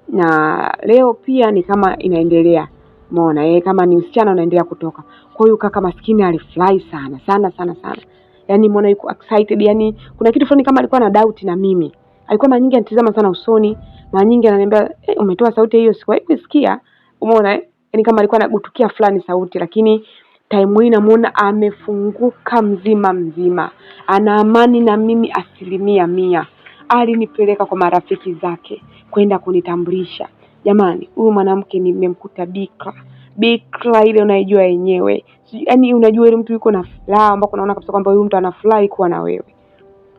na leo pia ni kama inaendelea. Umeona kama ni usichana unaendelea kutoka. Kwa hiyo kaka maskini alifurahi sana sana sana sana. Yaani muona yuko excited, yani kuna kitu fulani kama alikuwa na doubt na mimi. Alikuwa mara nyingi anitazama sana usoni, mara nyingi ananiambia umetoa sauti hiyo sikuwahi kusikia. Umeona yaani kama alikuwa anagutukia fulani sauti, lakini time hii namuona amefunguka mzima. Ana amani na mimi 100%. Alinipeleka kwa marafiki zake kwenda kunitambulisha. Jamani, huyu mwanamke nimemkuta bikra ile unaijua yenyewe. Yaani unajua ile mtu yuko na furaha ambako unaona kabisa kwamba huyu mtu anafurahi kuwa na wewe.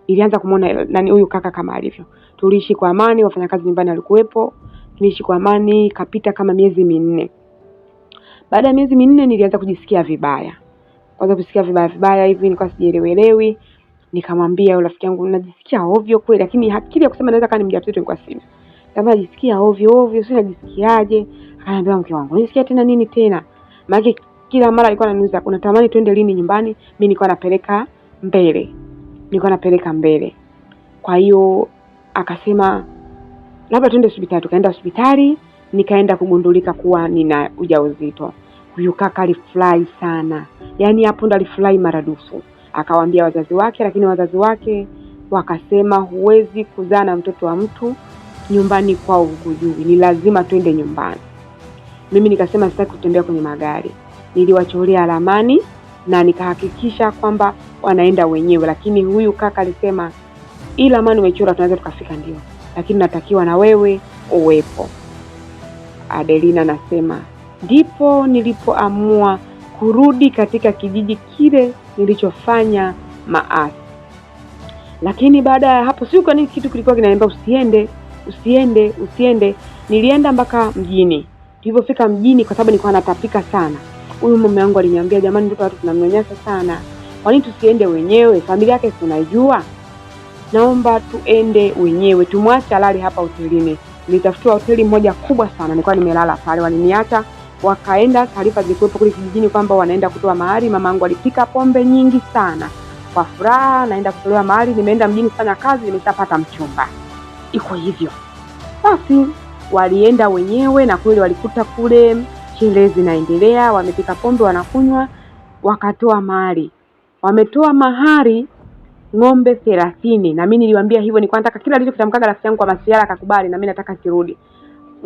Ilianza kumuona nani huyu kaka kama alivyo. Tuliishi kwa amani, wafanyakazi nyumbani walikuwepo. Tuliishi kwa amani, kapita kama miezi 4. Baada ya miezi 4 nilianza kujisikia vibaya. Kwanza kusikia vibaya hivi nilikuwa sijielewelewi. Nikamwambia yule rafiki yangu najisikia ovyo kweli, lakini akili ya kusema naweza kama mjamzito nilikuwa sina. Kama najisikia ovyo, sio najisikiaje? Akaniambia mke wangu, "Unisikia tena nini tena?" Maana kila mara alikuwa ananiuliza, "Unatamani twende lini nyumbani?" Mimi nilikuwa napeleka mbele. Kwa hiyo akasema labda twende hospitali. Tukaenda hospitali, nikaenda kugundulika kuwa nina ujauzito. Huyu kaka alifurahi sana. Yaani hapo ndo alifurahi maradufu. Akawaambia wazazi wake, lakini wazazi wake wakasema huwezi kuzaa na mtoto wa mtu nyumbani kwao hukujui. Ni lazima twende nyumbani. Mimi nikasema sitaki kutembea kwenye magari. Niliwacholea ramani na nikahakikisha kwamba wanaenda wenyewe, lakini huyu kaka alisema ila ramani umechora tunaweza tukafika ndio, lakini natakiwa na wewe uwepo. Adelina nasema ndipo nilipoamua kurudi katika kijiji kile nilichofanya maasi. Lakini baada ya hapo sio kwa nini kitu kilikuwa kinaniambia usiende. Nilienda mpaka mjini. Tulipofika mjini kwa sababu nilikuwa natapika sana. Huyu mume wangu aliniambia, jamani mtoto watu tunamnyanyasa sana. Kwa nini tusiende wenyewe? Familia yake tunajua. Naomba tuende wenyewe. Tumwache alali hapa hotelini. Nilitafutia hoteli moja kubwa sana. Nilikuwa nimelala pale. Waliniacha wakaenda, taarifa zilikuwepo kule kijijini kwamba wanaenda kutoa mahari. Mamangu alipika pombe nyingi sana. Kwa furaha naenda kutolewa mahari, nimeenda mjini kufanya kazi, nimeshapata mchumba. Iko hivyo. Basi walienda wenyewe na kweli walikuta kule sherehe zinaendelea, wamepika pombe wanakunywa, wakatoa mahari. Wametoa mahari ng'ombe 30 na mimi niliwaambia hivyo, nilikuwa nataka kila kitu kitamkaga rafiki yangu kwa masiara akakubali na mimi nataka kirudi.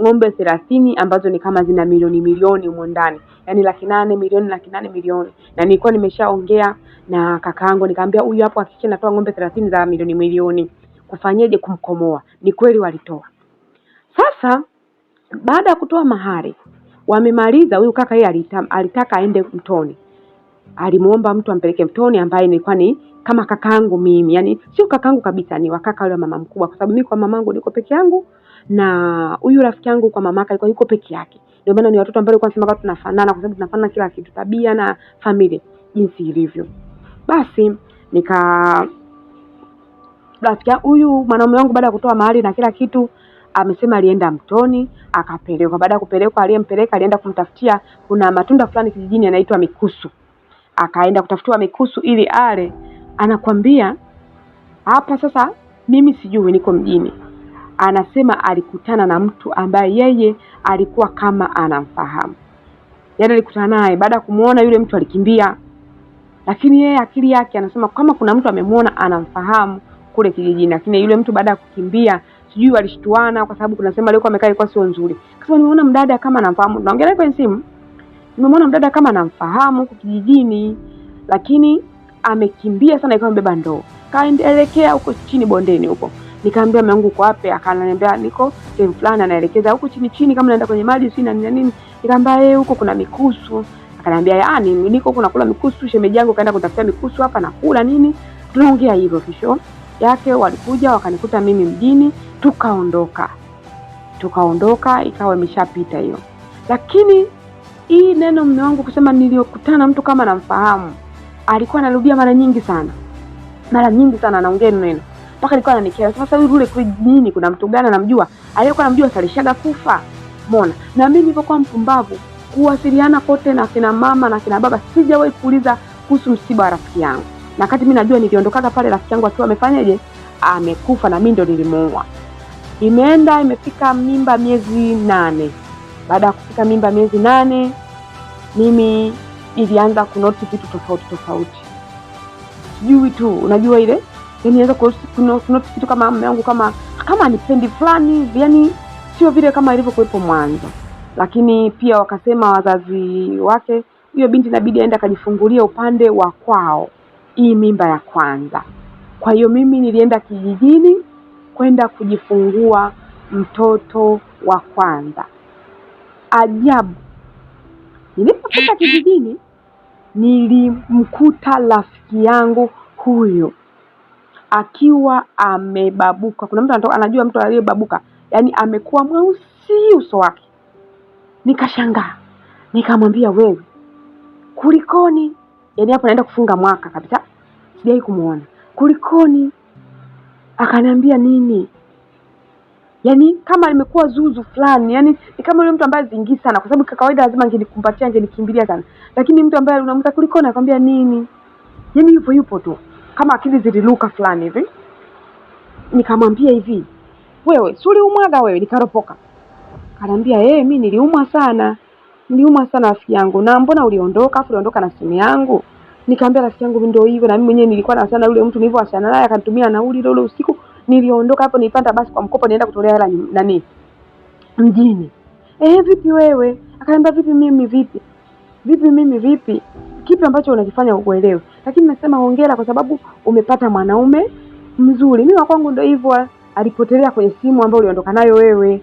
ng'ombe 30 ambazo ni kama zina milioni humo ndani. Yaani 800,000 milioni, 800,000 milioni. Na nilikuwa nimeshaongea na kakaangu nikamwambia huyu hapo hakikisha natoa ng'ombe 30 za milioni. Kufanyeje kumkomoa? Ni kweli walitoa. Sasa baada ya kutoa mahari, wamemaliza, huyu kaka yeye alitaka aende mtoni. Alimuomba mtu ampeleke mtoni ambaye nilikuwa ni kama kakaangu mimi. Yaani sio kakaangu kabisa, ni wakaka yule mama mkubwa, kwa sababu mimi kwa mamangu niko peke yangu na huyu rafiki yangu kwa mamaka alikuwa yuko peke yake. Ndio maana ni watoto ambao walikuwa wanasema tunafanana kwa sababu tunafanana kila kitu, tabia na familia jinsi ilivyo. Basi rafiki huyu mwanaume wangu baada ya kutoa mahali na kila kitu amesema alienda mtoni akapelekwa. Baada ya kupelekwa, aliyempeleka alienda kumtafutia, kuna matunda fulani kijijini yanaitwa mikusu. Akaenda kutafutiwa mikusu ili ale. Anakwambia hapa sasa mimi sijui, niko mjini. Anasema alikutana na mtu ambaye yeye alikuwa kama anamfahamu. Yaani alikutana naye, baada ya kumuona yule mtu alikimbia. Lakini yeye akili yake anasema kama kuna mtu amemuona anamfahamu kule kijijini. Lakini yule mtu baada ya kukimbia, sijui walishtuana kwa sababu kunasema alikuwa amekaa ilikuwa sio nzuri. Kasema nimeona mdada kama anamfahamu. Naongelea kwenye simu. Nimemwona mdada kama anamfahamu huko kijijini, lakini amekimbia sana, ikawa mbeba ndoo. Kaendelea huko chini bondeni huko. Nikamwambia mume wangu uko wapi? Akaniambia niko sehemu fulani, anaelekeza huko chini kama naenda kwenye maji si na nini. Nikamwambia huko kuna mikusu. Akaniambia niko kuna kula mikusu, shemeji yangu kaenda kutafuta mikusu hapa na kula nini. Tunaongea hivyo kisho yake walikuja wakanikuta mimi mjini, tukaondoka ikawa imeshapita hiyo. Lakini hii neno mume wangu kusema niliokutana na mtu kama namfahamu, alikuwa anarudia mara nyingi sana anaongea neno mpaka alikuwa ananikera. Sasa yule nini, kuna mtu gani anamjua? Aliyekuwa anamjua alishaga kufa. Umeona? Na mimi nilipokuwa mpumbavu kuwasiliana kote na kina mama na kina baba, sijawahi kuuliza kuhusu msiba wa rafiki yangu. Na wakati mimi najua niliondoka pale rafiki yangu akiwa amefanyaje, amekufa na mimi ndo nilimuoa. Imefika mimba miezi 8. Baada ya kufika mimba miezi 8, mimi ilianza kunoti vitu tofauti. Sijui tu, unajua ile? Yaani nianza kunoti kitu kama mume wangu kama anipendi fulani, yani sio vile kama ilivyokuwepo mwanzo. Lakini pia wakasema wazazi wake, hiyo binti inabidi aende akajifungulia upande wa kwao hii mimba ya kwanza. Kwa hiyo mimi nilienda kijijini kwenda kujifungua mtoto wa kwanza. Ajabu, nilipofika kijijini nilimkuta rafiki yangu huyo akiwa amebabuka. Kuna mtu anajua mtu aliyebabuka, yaani amekuwa mweusi uso wake. Nikashangaa, nikamwambia wewe kulikoni? Yaani hapo naenda kufunga mwaka kabisa, sijai kumuona. Kulikoni? Akaniambia nini? Yaani kama limekuwa zuzu fulani, yaani ni kama yule mtu ambaye zingi sana, kwa sababu kwa kawaida lazima angenikumbatia, angenikimbilia sana. Lakini mtu ambaye unamwita kulikoni akwambia nini? Yaani yupo tu kama akili zililuka fulani hivi. Nikamwambia hivi, wewe si uliumwaga wewe? Nikaropoka. Akaniambia mimi niliumwa sana rafiki yangu. Na mbona uliondoka na simu yangu? Nikamwambia rafiki yangu ndio hivyo, na mimi mwenyewe nilikuwa na sana yule mtu nilivyoachana naye, akanitumia nauli ile usiku. Niliondoka hapo, nilipanda basi kwa mkopo nienda kutolea hela mjini. Vipi wewe? Akaniambia vipi mimi vipi? Kipi ambacho unakifanya uelewe? Lakini nasema hongera kwa sababu umepata mwanaume mzuri. Mimi kwangu ndio hivyo, alipotelea kwenye simu ambayo uliondoka nayo wewe.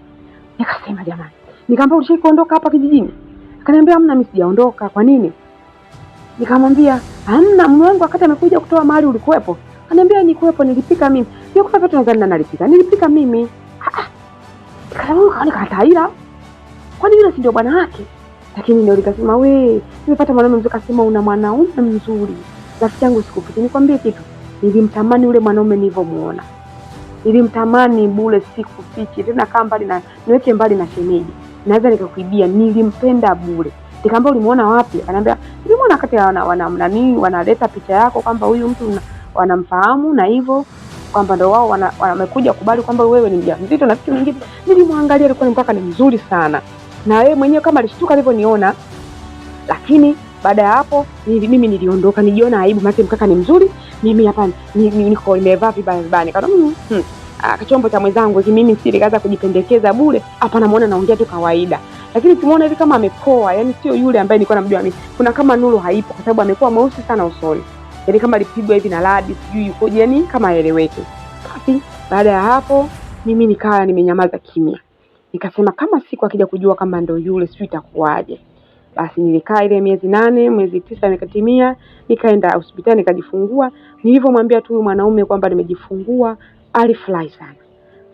Nikasema jamani. Nikamwambia ulishai kuondoka hapa kijijini? Akaniambia hamna, mimi sijaondoka. Kwa nini? Nikamwambia hamna, mume wangu wakati amekuja kutoa mahali ulikuwepo. Akaniambia nilikuwepo, nilipika mimi. Sio kwa vitu nadhani nalipika. Nilipika mimi. Nikataira. Kwani yule si ndio bwana wake? Lakini ndio nikasema nimepata mwanaume mzuri. Akasema una mwanaume mzuri. Rafiki yangu sikufichi. Nikwambie kitu. Nilimtamani yule mwanaume nilivyomuona. Nilimtamani bure, sikufichi. Tena kaa mbali na niweke mbali na shemeji. Naweza nikakuibia, nilimpenda bure. Nikamwambia ulimuona wapi? Ananiambia nilimuona wakati wanaleta picha yako kwamba huyu mtu wanamfahamu na hivyo kwamba ndio wao wamekuja kubali kwamba wewe ni mjamzito na kitu kingine. Nilimwangalia alikuwa ni mzuri sana. Na wewe mwenyewe kama alishtuka alivyoniona. Lakini baada ya hapo mimi niliondoka, nijiona aibu maana mkaka ni mzuri. Mimi hapa niko nimevaa vibaya. Nikaona chombo cha mwenzangu hiki, mimi nikaanza kujipendekeza bure. Hapa namuona naongea tu kawaida, lakini simuona hivi kama amepoa, yani sio yule ambaye nilikuwa namjua mimi. Kuna kama nuru haipo, kwa sababu amekuwa mweusi sana usoni, yani kama alipigwa hivi na radi, sijui yuko yani kama aeleweke. Basi baada ya hapo mimi nikawa nimenyamaza kimya, nikasema kama siku akija kujua kama ndo yule sijui itakuwaje. Basi nilikaa ile miezi 8, miezi 9 nikatimia, nikaenda hospitali nikajifungua. Nilivyomwambia tu mwanaume kwamba nimejifungua, alifurahi sana.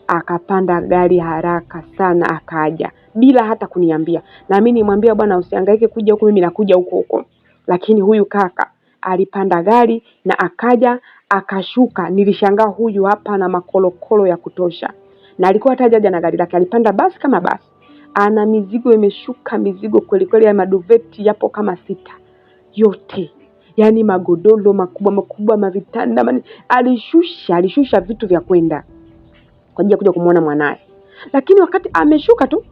Akapanda gari haraka sana akaja bila hata kuniambia. Na mimi nimwambia bwana usihangaike kuja huko, mimi nakuja huko huko. Lakini huyu kaka alipanda gari na akaja akashuka. Nilishangaa huyu hapa na makolokolo ya kutosha. Na alikuwa hata hajaja na gari lake, alipanda basi kama basi. Ana mizigo imeshuka, mizigo kweli kweli, ya maduveti yapo kama 6 yote. Yani magodoro makubwa makubwa, mavitanda, alishusha vitu vya kwenda kwa ajili ya kuja kumuona mwanae. Lakini wakati ameshuka tu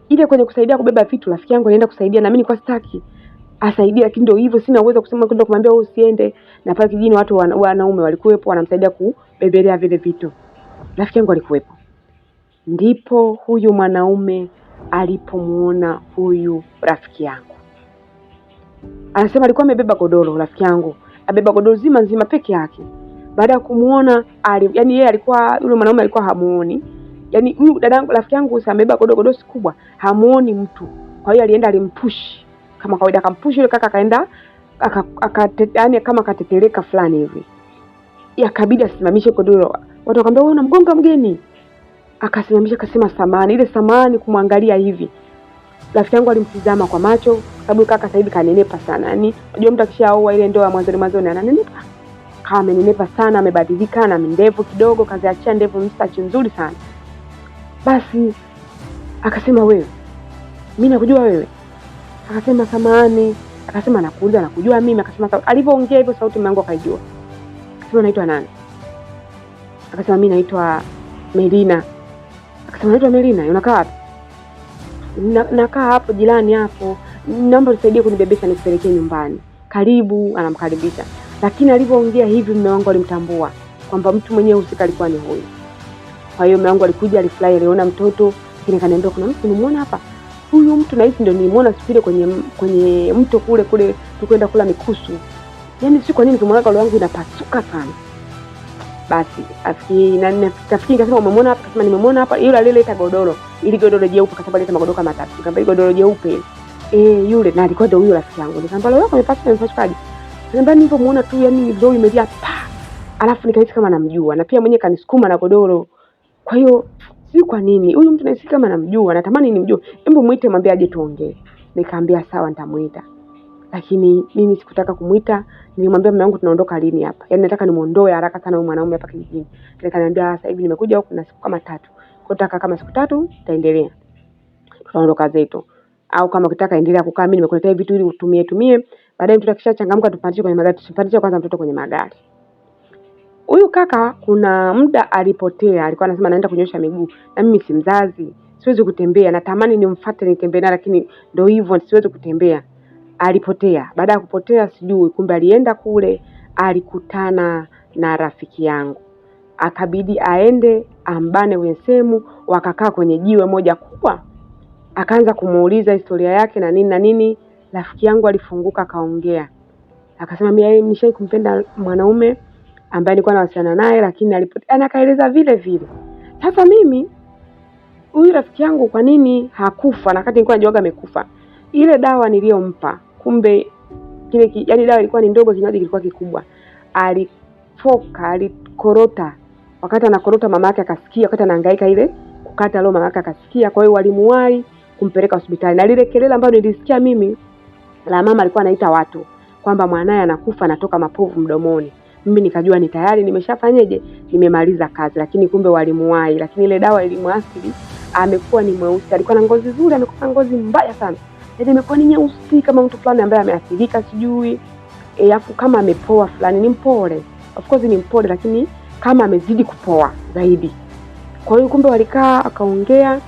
ile kwenye kusaidia kubeba vitu, rafiki yangu anaenda kusaidia, na mimi nilikuwa sitaki asaidie, lakini ndio hivyo, sina uwezo kusema kwenda kumwambia wewe usiende. Na pale kijini watu wanaume walikuwepo wanamsaidia kubebelea vile vitu. Rafiki yangu alikuwepo. Ndipo huyu mwanaume alipomuona huyu rafiki yangu. Anasema alikuwa amebeba godoro, rafiki yangu abeba godoro nzima peke yake. Baada ya kumuona yani yeye alikuwa, yule mwanaume alikuwa hamuoni. Yani huyu dadangu rafiki yangu amebeba godoro kubwa, hamuoni mtu. Kwa hiyo alienda alimpush kama kawaida, akampush yule kaka, akaenda yani kama kateteleka fulani hivi. Yakabidi asimamishe godoro. Watu wakamwambia wewe unamgonga mgeni. Akasimamisha akasema samani. Ile samani kumwangalia hivi. Rafiki yangu alimtizama kwa macho, sababu kaka sasa hivi kanenepa sana. Yani unajua mtu akishaoa ile ndoa mwanzo ananenepa. Kama amenenepa sana, amebadilika na ndevu kidogo, kaziachia ndevu mstachi nzuri sana. Basi akasema wewe, mimi nakujua wewe. Akasema samani. Akasema nakuuliza nakujua mimi. Akasema alivyoongea hivyo sauti yangu akaijua. Akasema naitwa nani? Akasema mimi naitwa Melina. Akasema naitwa Melina, unakaa wapi? Nakaa hapo jirani hapo. Naomba unisaidie kunibebesha nikupelekee nyumbani. Karibu, anamkaribisha. Lakini alivyoongea hivi mume wangu alimtambua kwamba mtu mwenyewe husika alikuwa ni huyu. Kwa hiyo mume wangu alikuja, alifurahi, aliona mtoto, lakini akaniambia kuna mtu nimemuona hapa. Huyu mtu na hisi ndio nilimuona siku ile kwenye mto kule tukwenda kula mikusu. Yaani si kwa nini kimwona galo yangu inapasuka sana. Basi nafikiri nikasema umemwona hapa? Akasema nimemuona hapa. Yule alileta godoro, ili godoro jeupe, kwa sababu alileta magodoro kama 3. Nikamwambia godoro jeupe. Yule na alikuwa ndio huyo rafiki yangu. Nikamwambia leo umepasukaje? Nikamwambia nilipomuona tu yani godoro imejaa pa. Alafu nikahisi kama namjua, na pia mwenyewe kanisukuma na godoro. Kwa hiyo si kwa nini huyu mtu nahisi kama namjua, natamani nimjue. Hebu muite, mwambie aje tuongee. Nikamwambia sawa, nitamuita. Lakini mimi sikutaka kumuita. Nilimwambia mume wangu tunaondoka lini hapa? Yaani nataka nimuondoe haraka sana huyu mwanaume hapa kijijini. Nikaniambia sasa hivi nimekuja huku na siku kama 3. Kwa nataka kama siku 3 tutaendelea. Tutaondoka zetu. Au kama ukitaka endelea kukaa, mimi nimekuletea vitu ili utumie. Baadaye mtu akishachangamka tupandishe kwenye magari, tupandishe kwanza mtoto kwenye magari. Huyu kaka kuna muda alipotea, alikuwa anasema anaenda kunyosha miguu. Na mimi si mzazi, siwezi kutembea. Natamani nimfuate nitembee naye, lakini ndio hivyo siwezi kutembea. Alipotea. Baada ya kupotea sijui, kumbe alienda kule alikutana na rafiki yangu. Akabidi aende ambane kwenye sehemu, wakakaa kwenye jiwe moja kubwa. Akaanza kumuuliza historia yake na nini. Rafiki yangu alifunguka kaongea. Akasema mimi nimeshai kumpenda mwanaume ambaye nilikuwa nawasiliana naye, lakini alipotea. Akaeleza vile vile. Sasa mimi huyu rafiki yangu kwa nini hakufa, na wakati nilikuwa najuaga amekufa? Ile dawa niliyompa, kumbe yani dawa ilikuwa ni ndogo, kinywaji kilikuwa kikubwa. Alikorota. Wakati anakorota mama yake akasikia, wakati anahangaika ile kukata leo mama yake akasikia. Kwa hiyo walimuwahi kumpeleka hospitali. Na lile kelele ambayo nilisikia mimi la mama alikuwa anaita watu kwamba mwanae anakufa, anatoka mapovu mdomoni. Mimi nikajua ni tayari nimeshafanyaje, nimemaliza kazi. Lakini kumbe walimuwahi. Lakini ile dawa ilimuathiri, amekuwa ni mweusi. Alikuwa na ngozi nzuri, amekuwa ngozi mbaya sana. Yaani imekuwa ni nyeusi kama mtu fulani ambaye ameathirika sijui. Alafu kama amepoa fulani, ni mpole. Of course ni mpole, lakini kama amezidi kupoa zaidi. Kwa hiyo kumbe walikaa, akaongea,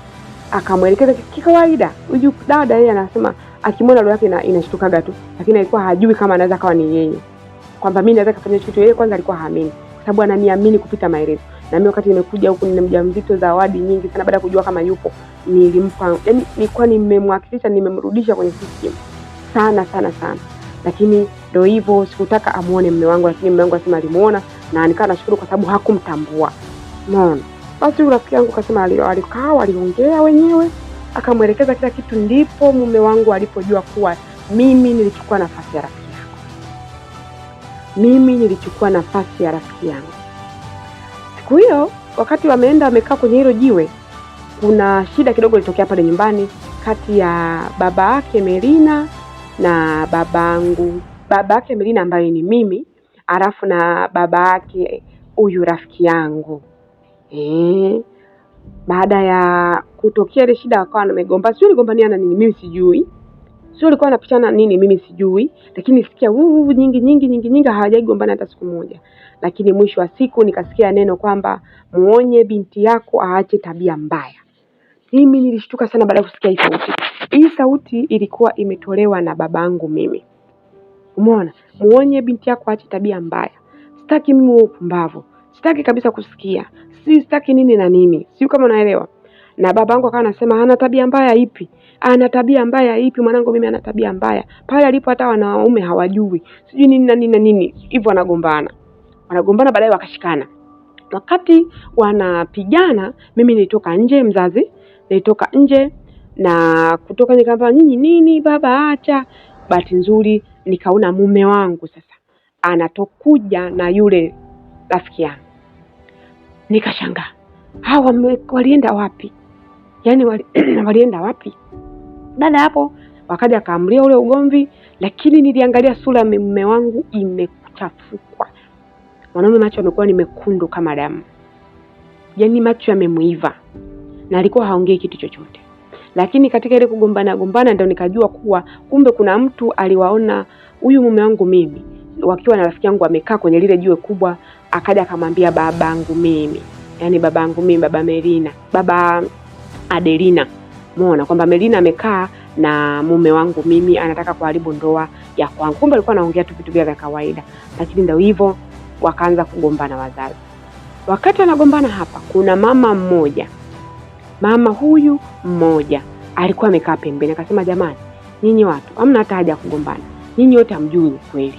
akamwelekeza kikawaida. Huyu dada yeye anasema akimwona roho yake inashtukaga tu, lakini alikuwa hajui kama anaweza kawa ni yeye. Kwamba mimi naweza kufanya kitu, yeye kwanza alikuwa haamini, kwa sababu ananiamini kupita maelezo. Na mimi wakati nimekuja huku nina mjamzito, zawadi nyingi sana baada ya kujua kama yupo nilimpa, yani nilikuwa nimemwakilisha, nimemrudisha kwenye system sana sana sana. Lakini ndio hivyo, sikutaka amuone mume wangu, lakini mume wangu asema alimuona na nikaa nashukuru kwa sababu hakumtambua. Unaona? Basi rafiki yangu akasema alikaa waliongea wenyewe, akamwelekeza kila kitu, ndipo mume wangu alipojua kuwa mimi nilichukua nafasi ya rafiki yangu. Mimi nilichukua nafasi ya rafiki yangu. Siku hiyo wakati wamekaa kwenye hilo jiwe, kuna shida kidogo ilitokea pale nyumbani kati ya baba yake Melina na babangu. Baba yake Melina ambaye ni mimi, alafu na baba yake huyu rafiki yangu. Baada ya kutokea ile shida wakawa wamegomba. Sio ligombaniana nini mimi sijui. Sio alikuwa anapishana nini mimi sijui, lakini sikia nyingi hawajagombana hata siku moja. Lakini mwisho wa siku nikasikia neno kwamba muonye binti yako aache tabia mbaya. Mimi nilishtuka sana baada ya kusikia hii sauti. Hii sauti ilikuwa imetolewa na babangu mimi. Umeona? Muonye binti yako aache tabia mbaya. Sitaki mimi upumbavu. Sitaki kabisa kusikia. Sitaki nini na nini. Sio kama unaelewa. Na babangu akawa anasema hana tabia mbaya ipi? Ana tabia mbaya ipi mwanangu, mimi ana tabia mbaya. Pale alipo hata wanaume hawajui. Sijui nini na nini na nini. Hivyo wanagombana. Baadaye wakashikana. Wakati wanapigana mimi nilitoka nje, mzazi nilitoka nje, na kutoka nikamwambia nyinyi nini baba acha. Bahati nzuri nikaona mume wangu sasa anatokuja na yule rafiki yangu. Nikashangaa. Hawa walienda wapi? Yaani walienda wapi? Baada hapo wakaja akaamria ule ugomvi, lakini niliangalia sura ya mume wangu imechafukwa. Mwanaume macho yamekuwa ni mekundu kama damu. Yaani macho yamemuiva. Na alikuwa haongei kitu chochote. Lakini katika ile kugombana ndio nikajua kuwa kumbe kuna mtu aliwaona huyu mume wangu mimi wakiwa na rafiki yangu amekaa kwenye lile jiwe kubwa, akaja akamwambia babangu mimi. Yaani babangu mimi, baba Melina, baba Adelina. Umeona kwamba Melina amekaa na mume wangu mimi anataka kuharibu ndoa ya kwangu. Kumbe alikuwa anaongea tu vitu vya kawaida. Lakini ndio hivyo wakaanza kugombana wazazi. Wakati anagombana hapa kuna mama mmoja. Mama huyu mmoja alikuwa amekaa pembeni akasema jamani, nyinyi watu hamna hata haja kugombana. Nyinyi wote hamjui kweli.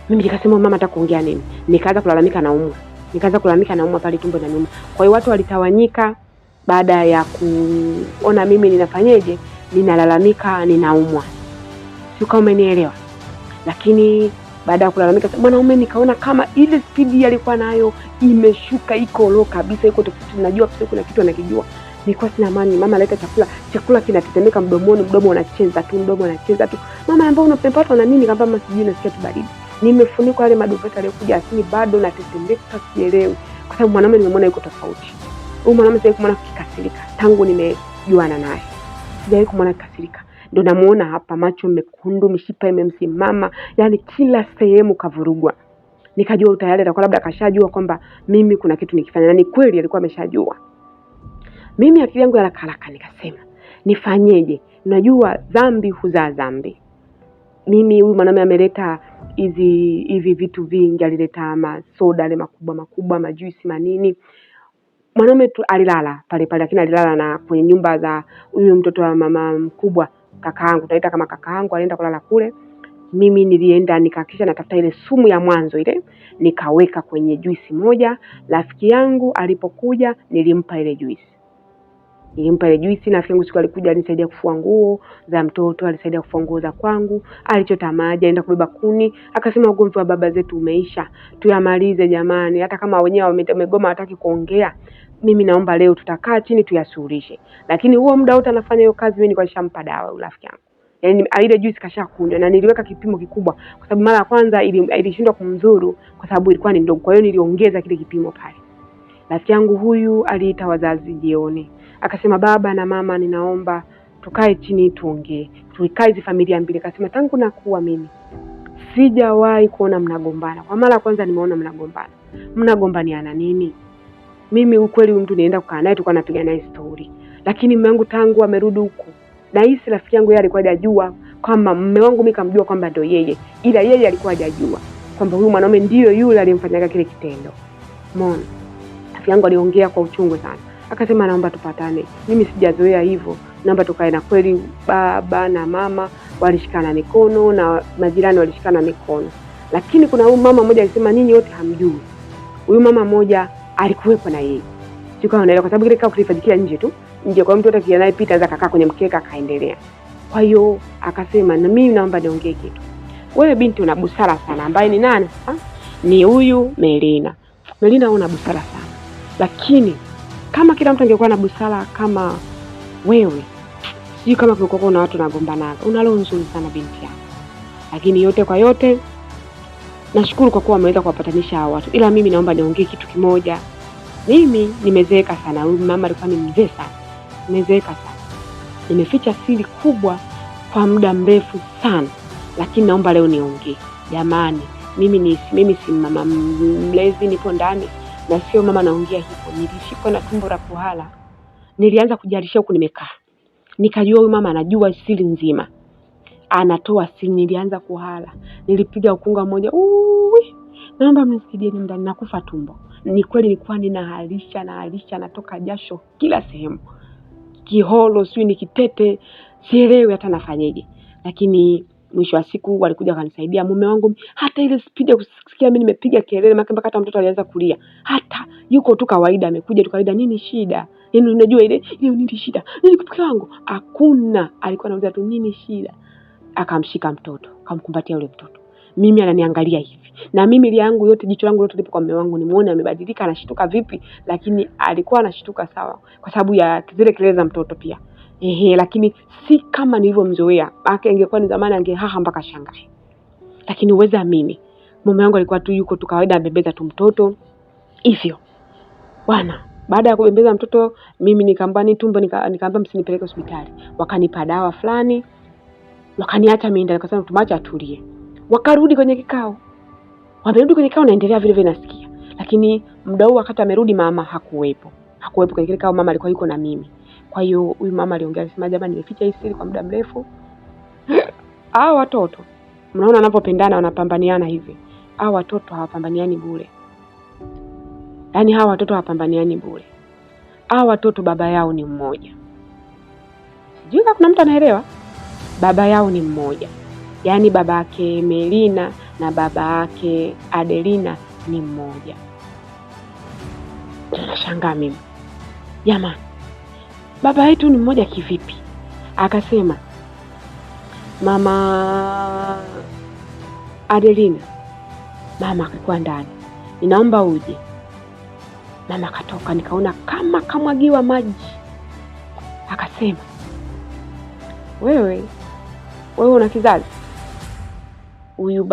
Mimi nikasema mama nataka kuongea nini? Nikaanza kulalamika naumwa pale tumbo na nyuma. Kwa hiyo watu walitawanyika baada ya kuona mimi ninafanyeje, ninalalamika ninaumwa. Sio kama umenielewa. Lakini baada ya kulalamika mwanaume nikaona kama ile speed alikuwa nayo imeshuka, iko low kabisa, iko tofauti. Najua kuna kitu anakijua. Nilikuwa sina amani. Mama aleta chakula kinatetemeka mdomoni, mdomo unacheza tu. Mama ambao unapepatwa na nini? Kama sijui nasikia tu baridi. Nimefunikwa yale maduveta aliyokuja, lakini bado natetemeka, sielewi. Kwa sababu mwanaume nimemwona yuko tofauti. Huyu mwanaume sasa kumwona kikasirika. Tangu nimejuana naye sijawahi kumwona kikasirika. Ndio namuona hapa macho mekundu, mishipa imemsimama, yani kila sehemu kavurugwa. Nikajua tayari atakuwa labda akashajua kwamba mimi kuna kitu nikifanya, na ni kweli alikuwa ameshajua. Mimi akili yangu ya haraka nikasema, nifanyeje? Najua dhambi huzaa dhambi. Mimi huyu mwanamume ameleta hivi vitu vingi, alileta masoda yale makubwa, majuisi manini. Mwanamume tu alilala pale, lakini alilala na kwenye nyumba za huyu mtoto wa mama mkubwa, kakaangu, tunaita kama kakaangu, alienda kulala kule. Mimi nilienda nikahakisha natafuta ile sumu ya mwanzo ile, nikaweka kwenye juisi moja. Rafiki yangu alipokuja nilimpa ile juisi. Na rafiki yangu siku alikuja anisaidia kufua nguo za mtoto, alisaidia kufua nguo za kwangu, alichota maji, aenda kubeba kuni, akasema ugomvi wa baba zetu umeisha, tuyamalize jamani, hata kama wenyewe wamegoma hataki kuongea. Mimi naomba leo tutakaa chini tuyasuluhishe. Lakini huo muda wote anafanya hiyo kazi, mimi nilikuwa nishampa dawa rafiki yangu. Yaani ile juice kashakunywa, na niliweka kipimo kikubwa kwa sababu mara ya kwanza ilishindwa kumdhuru kwa sababu ilikuwa ni ndogo. Kwa hiyo niliongeza kile kipimo pale. Rafiki yangu huyu aliita wazazi jioni. Akasema baba na mama, ninaomba tukae chini tuongee. Tukae hizi familia mbili. Akasema tangu nakuwa mimi sijawahi kuona mnagombana. Kwa mara ya kwanza nimeona mnagombana. Mnagombaniana nini? Mimi ukweli mtu nienda kukaa naye tulikuwa tunapiga naye story. Lakini mume wangu tangu amerudi huko, na hisi rafiki yangu yeye alikuwa hajajua kama mume wangu mimi kamjua kwamba ndio yeye. Ila yeye alikuwa hajajua kwamba huyu mwanaume ndio yule aliyemfanyaga kile kitendo. Umeona? rafiki yangu aliongea kwa uchungu sana. Akasema naomba tupatane. Mimi sijazoea hivyo. Naomba tukae. Na kweli baba na mama walishikana mikono na majirani walishikana mikono. Lakini kuna huyu mama mmoja alisema ninyi wote hamjui. Huyu mama mmoja alikuwepo na yeye. Sikuwa unaelewa kwa sababu ile kikao kilifanyikia nje tu. Nje kwa mtu yote anayepita anaweza kakaa kwenye mkeka kaendelea. Kwa hiyo akasema na mimi naomba niongee kitu. Wewe binti una busara sana, ambaye ni nani? Ni huyu Melina. Melina una busara sana. Lakini kama kila mtu angekuwa na busara kama wewe, sijui kama kulikuwa kuna watu nagombana. Una roho nzuri sana binti yangu. Lakini yote kwa yote nashukuru kwa kuwa ameweza kuwapatanisha hao watu. Ila mimi naomba niongee kitu kimoja. Mimi nimezeeka sana. Huyu mama alikuwa ni mzee sana. Nimezeeka sana. Nimeficha siri kubwa kwa muda mrefu sana. Lakini naomba leo niongee. Jamani, mimi si mama mlezi, nipo ndani na sio mama naongea hivyo. Nilishikwa na tumbo la kuhala. Nilianza kujialisha huku nimekaa. Nikajua huyu mama anajua siri nzima. Anatoa siri. Nilianza kuhala. Nilipiga ukunga mmoja. Naomba mnisaidie ndani nakufa tumbo. Ni kweli nilikuwa ninahalisha natoka jasho kila sehemu. Kiholo, sio ni kitete, sielewi hata nafanyaje. Lakini mwisho wa siku walikuja kanisaidia mume wangu. Hata ile speed ya kusikia mimi nimepiga kelele mpaka hata mtoto alianza kulia. Hata yuko tu kawaida, amekuja tu kawaida. Nini shida? Yaani unajua ile nini shida? Nini kupike wangu? Hakuna. Alikuwa anauliza tu nini shida. Akamshika mtoto, akamkumbatia yule mtoto. Mimi ananiangalia hivi. Na mimi ile yangu yote, jicho langu lote lipo kwa mume wangu, nimuone amebadilika, anashtuka vipi, lakini alikuwa anashtuka sawa kwa sababu ya zile kelele za mtoto pia. Lakini si kama nilivyomzoea. Ingekuwa ni zamani angehaha mpaka shangae. Lakini uweza amini, mume wangu alikuwa tu yuko tu kawaida, ambebeza tu mtoto hivyo. Bwana, baada ya kubembeza mtoto, mimi nikambani tumbo, nikaambia msinipeleke hospitali. Wakanipa dawa fulani, wakaniacha mimi ndani, akasema tumaacha atulie. Wakarudi kwenye kikao. Wamerudi kwenye kikao, naendelea vile vile nasikia. Lakini muda huo wakati amerudi mama hakuwepo. Hakuwepo kwenye kikao, mama alikuwa yuko na mimi. Kwa hiyo huyu mama aliongea, alisema jamani, nimeficha hii siri kwa muda mrefu. Hao watoto mnaona wanapopendana wanapambaniana hivi. Hao watoto hawapambaniani bure. Yaani hao watoto hawapambaniani bure. Hao watoto baba yao ni mmoja. Sijui kama kuna mtu anaelewa. Baba yao ni mmoja. Yaani babake Melina na babake Adelina ni mmoja. Nashangaa mimi. Jamani, baba yetu ni mmoja kivipi? Akasema mama Adelina, mama alikuwa ndani, ninaomba uje. Mama akatoka, nikaona kama kamwagiwa maji. Akasema wewe una kizazi. Huyu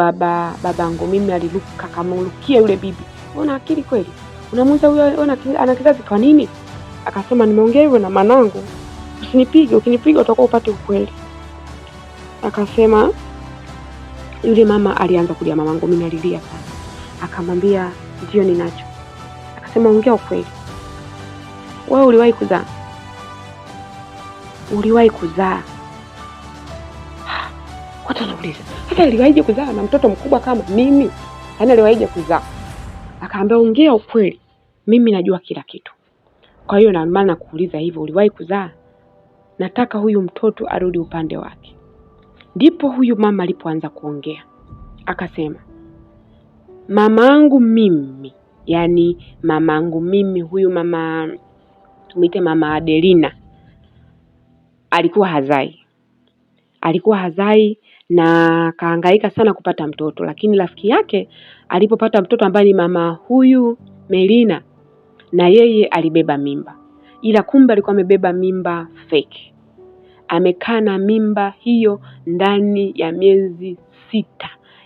babangu mimi aliruka kama ulukia yule bibi. Una akili kweli? Unamuuliza huyo ana kizazi kwa nini? Akasema nimeongea hivyo na manangu. Usinipige, ukinipiga utakuwa upate ukweli. Akasema yule mama alianza kulia, mamangu mimi alilia sana. Akamwambia ndio ninacho. Akasema ongea ukweli. Wewe uliwahi kuzaa? Uliwahi kuzaa? Watu wanauliza, hata aliwahi kuzaa na mtoto mkubwa kama mimi? Yaani aliwahi kuzaa? Akaambia ongea ukweli. Mimi najua kila kitu. Kwa hiyo na maana kuuliza hivyo, uliwahi kuzaa? Nataka huyu mtoto arudi upande wake. Ndipo huyu mama alipoanza kuongea. Akasema, mamangu mimi, yani mamangu mimi, huyu mama tumite mama Adelina, alikuwa hazai na kahangaika sana kupata mtoto. Lakini rafiki yake alipopata mtoto ambaye ni mama huyu Melina, na yeye alibeba mimba. Ila kumbe alikuwa amebeba mimba fake. Amekaa na mimba hiyo ndani ya miezi 6.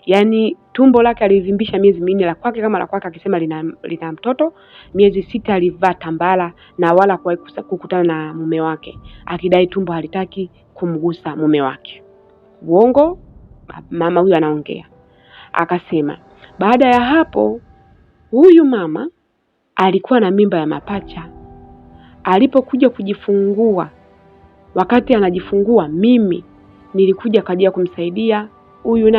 Yaani tumbo lake alivimbisha miezi 4, la kwake kama la kwake akisema lina mtoto. Miezi 6 alivaa tambala na wala kukutana na mume wake, akidai tumbo halitaki kumgusa mume wake. Uongo, mama huyu anaongea. Akasema baada ya hapo huyu mama alikuwa na mimba ya mapacha. Alipokuja kujifungua, wakati anajifungua, mimi nilikuja kajia kumsaidia huyu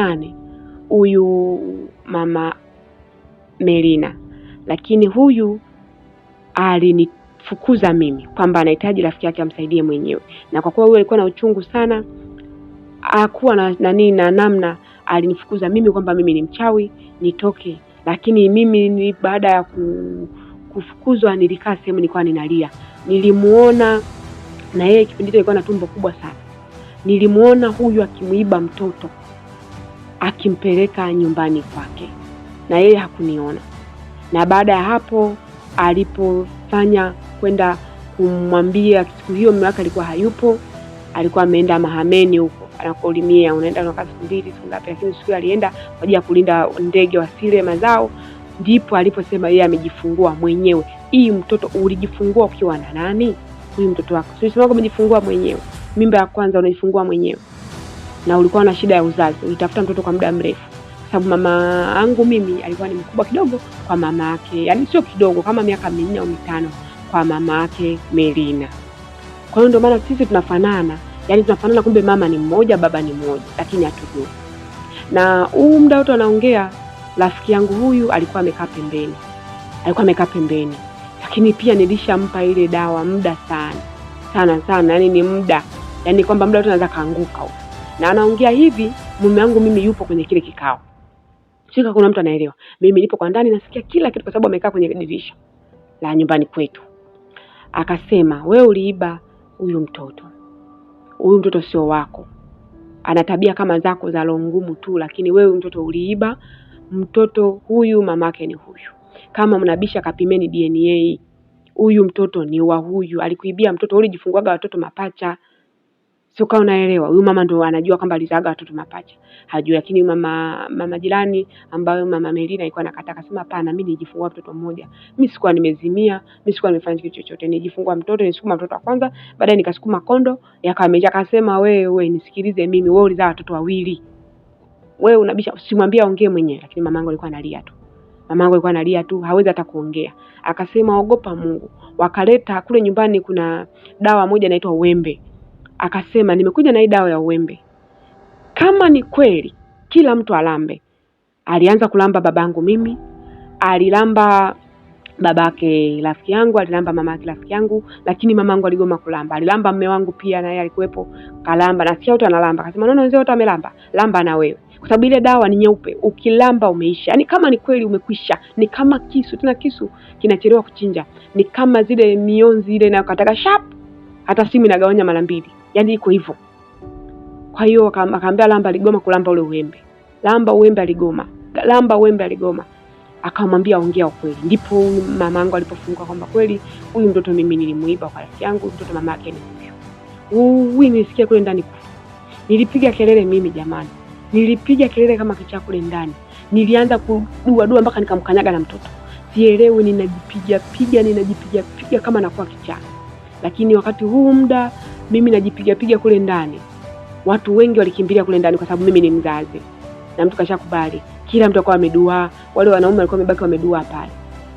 huyu mama Melina. Lakini huyu alinifukuza mimi kwamba anahitaji rafiki yake amsaidie mwenyewe, na kwa kuwa huyo alikuwa na uchungu sana, hakuwa na namna, alinifukuza mimi kwamba mimi ni mchawi nitoke. Lakini mimi baada ya kufukuzwa nilikaa sehemu, nilikuwa ninalia. Nilimuona na yeye kipindi hicho alikuwa na tumbo kubwa sana. Nilimuona huyu akimuiba mtoto akimpeleka nyumbani kwake, na yeye hakuniona. Na baada ya hapo alipofanya kwenda kumwambia, siku hiyo mume wake alikuwa hayupo, alikuwa ameenda Mahameni huko anakolimia, unaenda unakaa siku 2 siku ngapi, lakini siku alienda kwa ajili ya kulinda ndege wasile mazao. Ndipo aliposema yeye amejifungua mwenyewe. Hii mtoto ulijifungua ukiwa na nani? Huyu mtoto wako sio sema umejifungua mwenyewe, mimba ya kwanza unajifungua mwenyewe, na ulikuwa na shida ya uzazi, ulitafuta mtoto kwa muda mrefu. Sababu mama yangu mimi alikuwa ni mkubwa kidogo kwa mama yake, yani sio kidogo, kama miaka 4 au 5 kwa mama yake Melina. Kwa hiyo ndio maana sisi tunafanana, yani tunafanana, kumbe mama ni mmoja baba ni mmoja, lakini hatujui. Na huu muda wote anaongea, rafiki yangu huyu alikuwa amekaa pembeni, lakini pia nilishampa ile dawa muda sana, yani ni muda, yani kwamba muda wote anaweza kaanguka huko. Na anaongea hivi, mume wangu mimi yupo kwenye kile kikao. Sika kuna mtu anaelewa. Mimi nipo kwa ndani nasikia kila kitu kwa sababu amekaa kwenye dirisha la nyumbani kwetu. Akasema, wewe uliiba huyu mtoto. Huyu mtoto sio wako. Ana tabia kama zako za roho ngumu tu, lakini wewe mtoto uliiba. Mtoto huyu mamake ni huyu. Kama mnabisha kapimeni DNA. Huyu mtoto ni wa huyu. Alikuibia mtoto, ulijifunguaga watoto mapacha. Sio kama unaelewa. Huyu mama ndo anajua kwamba alizaga watoto mapacha. Hajui, lakini mama jirani ambayo mama Melina alikuwa anakataa, akasema hapana, mimi nijifungua mtoto mmoja. Mimi sikuwa nimezimia, mimi sikuwa nimefanya kitu chochote. Nijifungua mtoto, nisukuma mtoto wa kwanza, baadaye nikasukuma kondo, yakameja. Akasema wewe nisikilize mimi, wewe ulizaa watoto 2. Wewe unabisha, usimwambie aongee mwenyewe. Lakini mamangu alikuwa analia tu. Hawezi hata kuongea. Akasema ogopa Mungu. Wakaleta kule nyumbani kuna dawa moja inaitwa uwembe. Akasema nimekuja na hii dawa ya uwembe. Kama ni kweli kila mtu alambe. Alianza kulamba babangu mimi, alilamba babake rafiki yangu, alilamba mamake rafiki yangu, lakini mamangu aligoma kulamba. Alilamba mume wangu pia, na yeye alikuwepo, kalamba. Na sikia watu analamba. Akasema naona wenzao wote wamelamba, lamba na wewe. Kwa sababu ile dawa ni nyeupe, ukilamba umeisha. Yaani kama ni kweli umekwisha. Ni kama kisu, tena kisu kinachelewa kuchinja. Ni kama zile mionzi ile inayokataka sharp, hata simu inagawanya mara 2. Yaani iko hivyo. Kwa hiyo akaambia lamba, aligoma kulamba ule uwembe. Lamba uwembe aligoma. Akamwambia ongea ukweli. Ndipo mamangu alipofunguka kwamba kweli huyu mtoto mimi nilimuiba kwa rafiki yangu, mtoto mama yake ni huyu. Nilisikia kule ndani. Nilipiga kelele mimi jamani. Nilipiga kelele kama kichaa kule ndani. Nilianza kudua mpaka nikamkanyaga na mtoto. Sielewi, ninajipiga kama nakuwa kichaa. Lakini wakati huu muda mimi najipiga kule ndani, watu wengi walikimbilia kule ndani kwa sababu mimi ni mzazi. Na mtu kashakubali. Kila mtu akawa amedua, wale wanaume walikuwa wamebaki wamedua pale.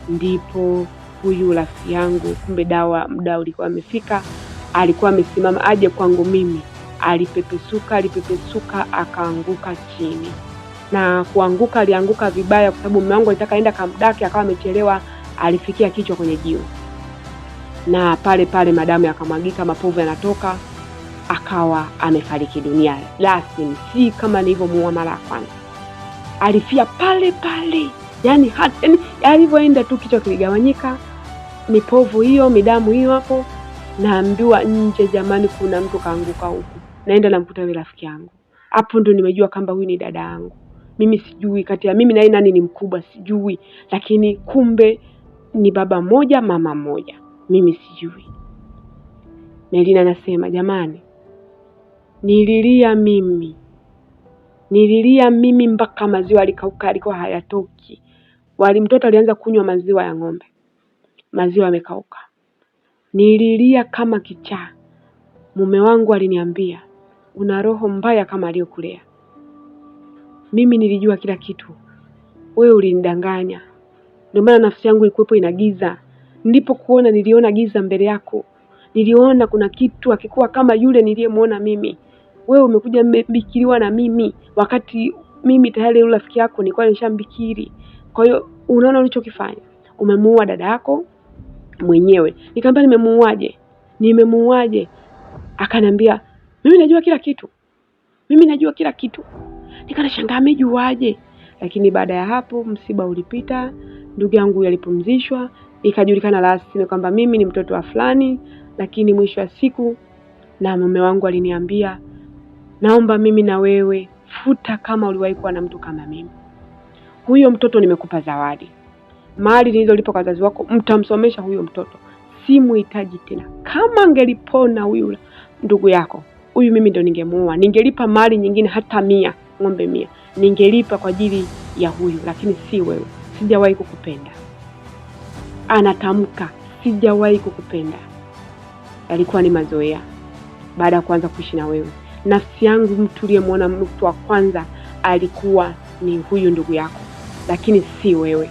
Ndipo huyu rafiki yangu, kumbe muda ulikuwa umefika, alikuwa amesimama aje kwangu mimi. Alipepesuka akaanguka chini. Na kuanguka alianguka vibaya kwa sababu mume wangu alitaka aenda kamdaki, akawa amechelewa, alifikia kichwa kwenye jiwe. Na pale madamu yakamwagika, mapovu yanatoka, akawa amefariki dunia. Lakini si kama nilivyomuona mara ya kwanza. Alifia pale. Yaani alivyoenda tu kichwa kiligawanyika, mipovu hiyo, midamu hiyo hapo. Naambiwa nje, jamani kuna mtu kaanguka huku. Naenda namkuta yule rafiki yangu. Hapo ndo nimejua kwamba huyu ni dada yangu. Mimi sijui kati ya mimi na yeye nani ni mkubwa, sijui. Lakini kumbe ni baba mmoja, mama mmoja. Mimi sijui. Melina anasema jamani, nililia mimi mpaka maziwa alikauka, alikuwa hayatoki. Mtoto alianza kunywa maziwa ya ng'ombe. Maziwa yamekauka. Nililia kama kichaa. Mume wangu aliniambia, una roho mbaya kama aliyokulea. Mimi nilijua kila kitu. Wewe ulinidanganya. Ndio maana nafsi yangu ilikuwepo inagiza. Nilipokuona niliona giza mbele yako. Niliona kuna kitu hakikuwa kama yule niliyemuona mimi. Wewe umekuja mbikiriwa na mimi, wakati mimi tayari yule rafiki yako nilikuwa nishambikiri. Kwa hiyo unaona ulichokifanya. Umemuua dada yako, mwenyewe. Nikamwambia nimemuuaje? Akanambia mimi najua kila kitu. Nikashangaa amejuaje? Lakini baada ya hapo msiba ulipita, ndugu yangu alipumzishwa, ikajulikana rasmi kwamba mimi ni mtoto wa fulani. Lakini mwisho wa siku na mume wangu aliniambia, naomba mimi na wewe futa kama uliwahi kuwa na mtu kama mimi. Huyo mtoto nimekupa zawadi. Mali nilizolipa kwa wazazi wako mtamsomesha huyo mtoto. Simuhitaji tena. Kama angelipona huyu ndugu yako, huyu mimi ndo ningemuoa. Ningelipa mali nyingine hata 100, ng'ombe 100. Ningelipa kwa ajili ya huyu, lakini si wewe. Sijawahi kukupenda. Anatamka, sijawahi kukupenda. Alikuwa ni mazoea. Baada ya kuanza kuishi na wewe, nafsi yangu mtu uliyemwona mtu wa kwanza alikuwa ni huyu ndugu yako, lakini si wewe.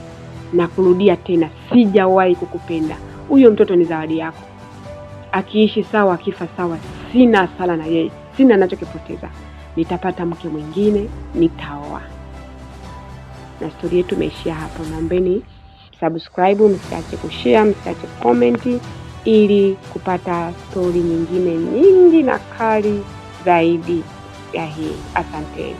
Na kurudia tena, sijawahi kukupenda. Huyo mtoto ni zawadi yako. Akiishi sawa, akifa sawa. Sina hasara na yeye, sina anachokipoteza. Nitapata mke mwingine, nitaoa. Na story yetu imeishia hapo. Naombeni subscribe, msiache kushare, msiache comment ili kupata story nyingine nyingi na kali zaidi ya hii. Asante.